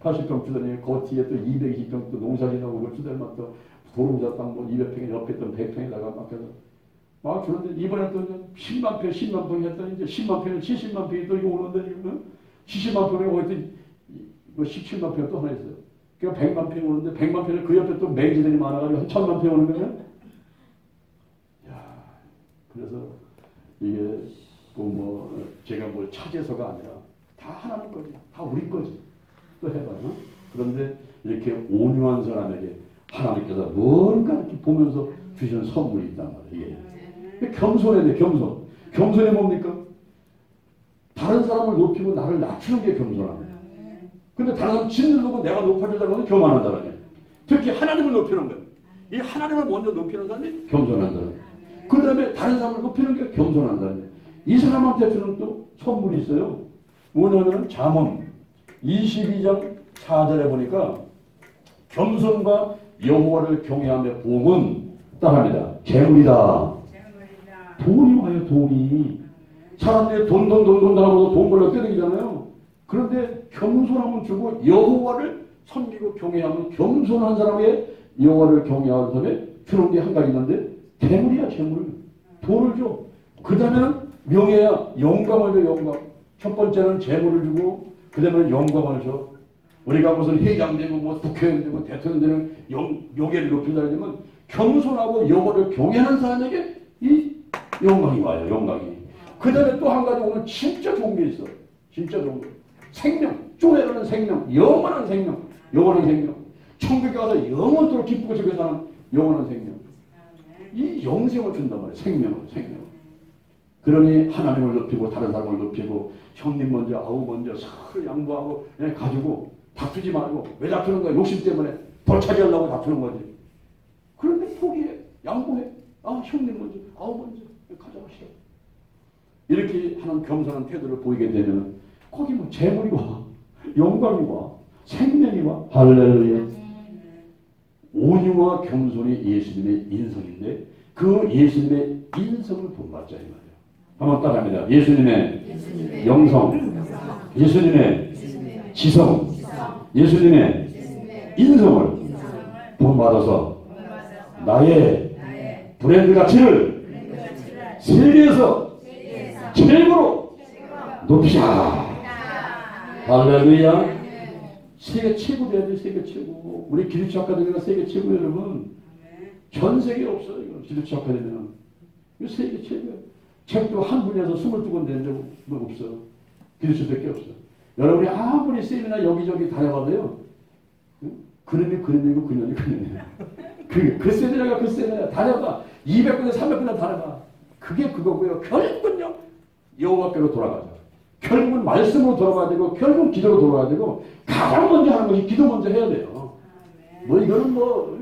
80평 주더니 그 뒤에 또 220평 또 농사지나고 그 주더니 또 도롱자 땅 뭐 200평에 옆에 있던 100평에다가 맡겨서 막 주는데 이번에 또 10만 평, 10만 평 했더니 이제 10만 평에 70만 평이 또 이거 오는데 지금 70만 평에 오더니 뭐 17만 평 또 하나 있어요. 그러니까 100만 평 오는데 100만 평에 그 옆에 또 맹지들이 많아가지고 한 1000만 평 오는 거면 야 그래서 이게 뭐 제가 뭘 차지해서가 아니라 다 하나님 거지. 다 우리 거지. 또 해봐요. 그런데 이렇게 온유한 사람에게 하나님께서 뭔가 이렇게 보면서 주시는 선물이 있단 말이에요. 이게 겸손해야 돼. 겸손. 겸손이 뭡니까? 다른 사람을 높이고 나를 낮추는 게 겸손합니다. 근데 다른 사람 짓누르고 내가 높아지려고 하면 교만한 사람이에요. 특히 하나님을 높이는 거예요. 이 하나님을 먼저 높이는 사람이 겸손한 사람이에요. 그 다음에 다른 사람을 높이는 게 겸손한 사람이에요. 이 사람한테 주는 또 선물이 있어요. 뭐냐면 잠언 22장 4절에 보니까 겸손과 여호와를 경외하며 복은 따라합니다. 재물이다. 돈이 와요. 돈이. 사람들이 돈 하고서 돈 벌려 뛰어다니잖아요. 그런데 겸손함을 주고 여호와를 섬기고 경외하면 겸손한 사람에게 여호와를 경외하는 사람에 주는 게 한 가지 있는데 재물이야. 재물. 돈을 줘. 그 다음에는 명예야. 영광을 줘. 영광. 첫 번째는 재물을 주고 그 다음에는 영광을 줘. 우리가 무슨 회장되고 뭐 국회의원 되고 대통령 되는 명예를 높이다 그러면 겸손하고 여호와를 경외하는 사람에게 이 영광이 와요. 영광이. 그 다음에 또 한 가지 오늘 진짜 좋은 게 있어. 진짜 좋은 게. 생명. 쪼개라는 생명. 영원한 생명. 영원한 생명. 천국에 가서 영원토록 기쁘고 즐겨 사는 영원한 생명. 이 영생을 준단 말이에요. 생명을. 생명. 그러니 하나님을 높이고 다른 사람을 높이고 형님 먼저 아우 먼저 서로 양보하고 그냥 가지고 다투지 말고 왜 다투는 거야? 욕심 때문에 덜 차지하려고 다투는 거지. 그런데 포기해. 양보해. 아 형님 먼저 아우 먼저 가져가시오. 이렇게 하는 겸손한 태도를 보이게 되면 거기 뭐 재물이 와. 영광이 와. 생명이 와. 할렐루야. 온유와 겸손이 예수님의 인성인데 그 예수님의 인성을 본받자 이 말이에요. 한번 따라합니다. 예수님의 영성, 예수님의 지성, 예수님의 인성을 본받아서 나의 브랜드 가치를 세계에서 최고로 높이자. 할렐루야. 세계 최고 돼야 돼. 세계 최고. 우리 기독교 아카데미가 세계 최고 여러분. 전 세계에 없어요. 이거 기독교 아카데미는. 이거 세계 최고예요. 책도 한 분야에서 22권 된 적은 없어요. 기독교밖에 없어요. 여러분이 아무리 세미나 여기저기 다녀봐도요. 그림이 그림이고 그년이 그년이에요. 그 세미나가 그 세미나야. 다녀봐. 200군데 300군데 다녀봐. 그게 그거고요. 결국은요. 여호와께로 돌아가죠. 결국은 말씀으로 돌아가야 되고 결국은 기도로 돌아가야 되고 가장 먼저 하는 것이 기도 먼저 해야 돼요. 뭐 이거는 뭐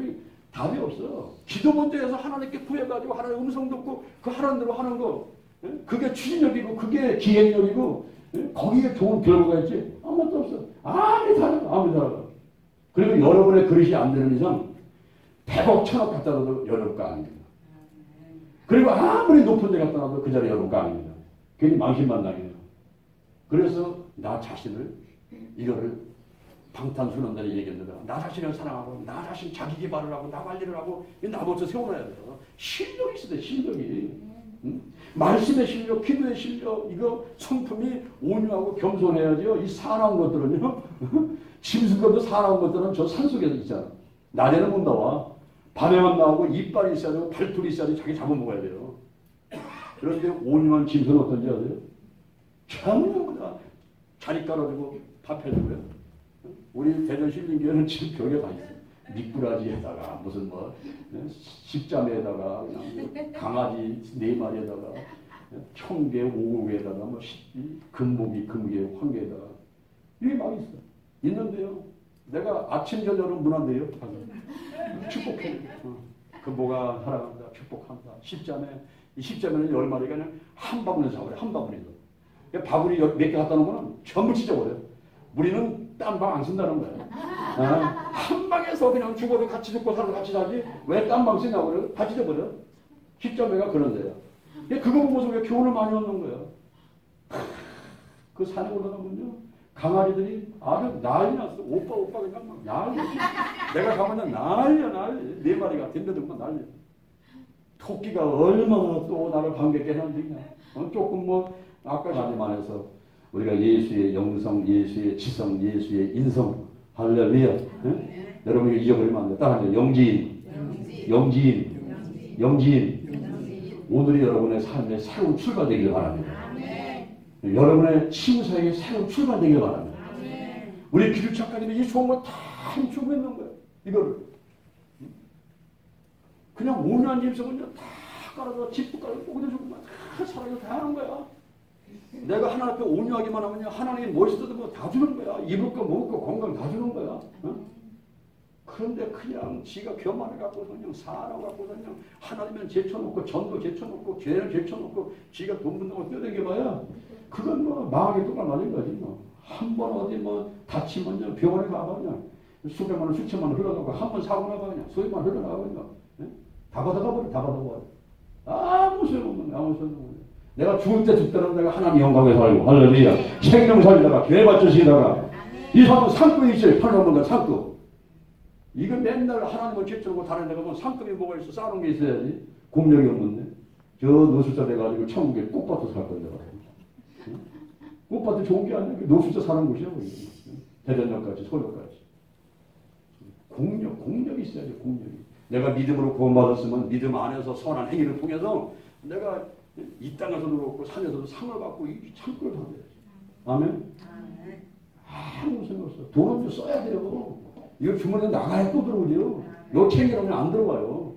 답이 없어. 기도 먼저 해서 하나님께 구해가지고 하나님 음성 듣고 그 하라는 대로 하는 거. 그게 추진력이고 그게 기획력이고 거기에 좋은 결과가 있지. 아무것도 없어. 아무리 잘해도 아무리 잘해도. 그리고 여러분의 그릇이 안 되는 이상 100억 1000억 갖다 놔도 여러분 거 아닙니다. 그리고 아무리 높은 데 갖다 놔도 그 자리 여러분 거 아닙니다. 괜히 망신만당해요. 그래서 나 자신을 이거를 방탄소년단이 얘기했는데 나 자신을 사랑하고 나 자신 자기 개발을 하고 나 관리를 하고 나부터 세워놔야 돼요. 실력이 있어야 돼. 실력이. 응? 말씀의 실력, 기도의 실력, 이거 성품이 온유하고 겸손해야죠. 이 사나운 것들은요. 짐승들도 사나운 것들은 저 산속에 있잖아. 낮에는 못 나와. 밤에만 나오고 이빨이 있어야 되고 발톱이 있어야 돼. 자기 잡아먹어야 돼요. 그런데 온유한 짐승은 어떤지 아세요? 전부 다 자리 깔아주고 밥 해주고요. 우리 대전 신림교회는 지금 벽에 다 있어요. 미꾸라지에다가 무슨 뭐 십자매에다가 그냥 강아지 4마리에다가 청개 5개에다가 뭐 금목이 금괴 황개에다가 이게 막 있어. 있는데요. 내가 아침 저녁으로 문안대요. 축복해. 금보가 사랑한다. 축복한다. 십자매. 이 십자매는 10마리가 그냥 한 바구니에 잡아요. 한 바구니에서. 바구니 몇 개 갖다 놓으면 전부 찢어버려요. 우리는 딴 방 안 쓴다는 거예요. 한 방에서 그냥 죽어도 같이 죽고 살아도 같이 살지 왜 딴 방 쓰냐고 그래요. 다 찢어버려. 십자매가 그런 데요. 그거 보고서 왜 교훈을 많이 얻는 거예요. 그 산에 올라가면요. 강아지들이 아주 난리 났어. 오빠 그냥 막 난리. 내가 가면 난리. 네 마리가 덤벼들면 난리. 토끼가 얼마나 또 나를 반갑게 했느냐. 조금 뭐 아까 말만 해서 우리가 예수의 영성, 예수의 지성, 예수의 인성, 할렐루야. 네? 여러분 이거 잊어버리면 안 돼. 따라하세요. 영지인. 오늘이 여러분의 삶의 새로운 출발되기를 바랍니다. 여러분의 치유사에게 새로운 출발되기를 바랍니다. 우리 기도 작가님이 이 좋은 거 다 힘주고 있는 거예요. 이거를. 그냥 온유한 임성은 다 깔아서 집도 깔아서 꽂아주고 다 사랑을 다 하는 거야. 내가 하나님 앞에 온유하기만 하면 하나님이 멋있어도 다 주는 거야. 입을 거 먹을 거 건강 다 주는 거야. 그런데 그냥 지가 교만을 갖고서 그냥 사람 갖고서 그냥 하나님은 제쳐놓고 전도 제쳐놓고 죄를 제쳐놓고 지가 돈 번다고 뛰어다녀봐야 그건 뭐 망하게 똑같 맞은 거지 뭐. 한 번 어디 뭐 다치면 그냥 병원에 가봐 그냥 수백만 원 수천만 원 흘러가고 한 번 사고 나가 그냥 수백만 원 흘러가고 그냥 다 받아가버려. 아무 소용없는 아무 소용없는. 내가 죽을 때 죽더라도 내가 하나님 영광에 살고 할렐루야. 생명 살다가 교회 받쳐시다가 이 사람은 상급이 있어요. 팔로만 상급. 이거 맨날 하나님을 제쳐놓고 다른 데가 뭐 상급이 뭐가 있어. 쌓아놓은 게 있어야지. 공력이 없는데. 저 노숙자 돼가지고 천국에 꽃밭도 살 건데. 꽃밭도 좋은 게 아니야. 노숙자 사는 곳이야. 대전역까지 서울까지. 공력이 있어야지. 공력이. 내가 믿음으로 구원받았으면 믿음 안에서 선한 행위를 통해서 내가 이 땅에서도 그렇고 산에서도 상을 받고 이 창고를 받아야지. 아멘? 아무 생각 없어. 돈은 좀 써야 돼요. 이거 주머니에 나가야 또 들어오죠. 요 챙겨놓으면 안 들어와요.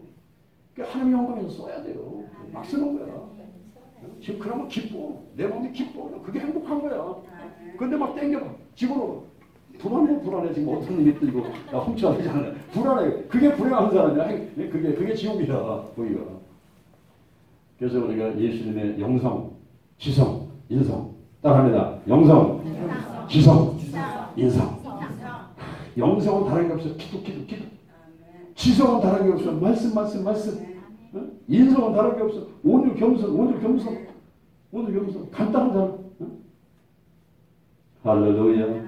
그러니까 하나님 영광에서 써야 돼요. 막 쓰는 거야. 지금 그러면 기뻐. 내 마음이 기뻐. 그게 행복한 거야. 근데 막 땡겨봐. 집으로. 불안해. 지금 어떤 일이 들고 나 훔쳐야 되잖아. 불안해. 그게 불행한 사람이야. 그게 지옥이야. 거기가. 그래서 우리가 예수님의 영성, 지성, 인성 따라합니다. 영성, 지성, 인성. 영성은 다른 게 없어. 기도. 지성은 다른 게 없어. 말씀. 인성은 다른 게 없어. 오늘 겸손. 간단한 사람. 할렐루야.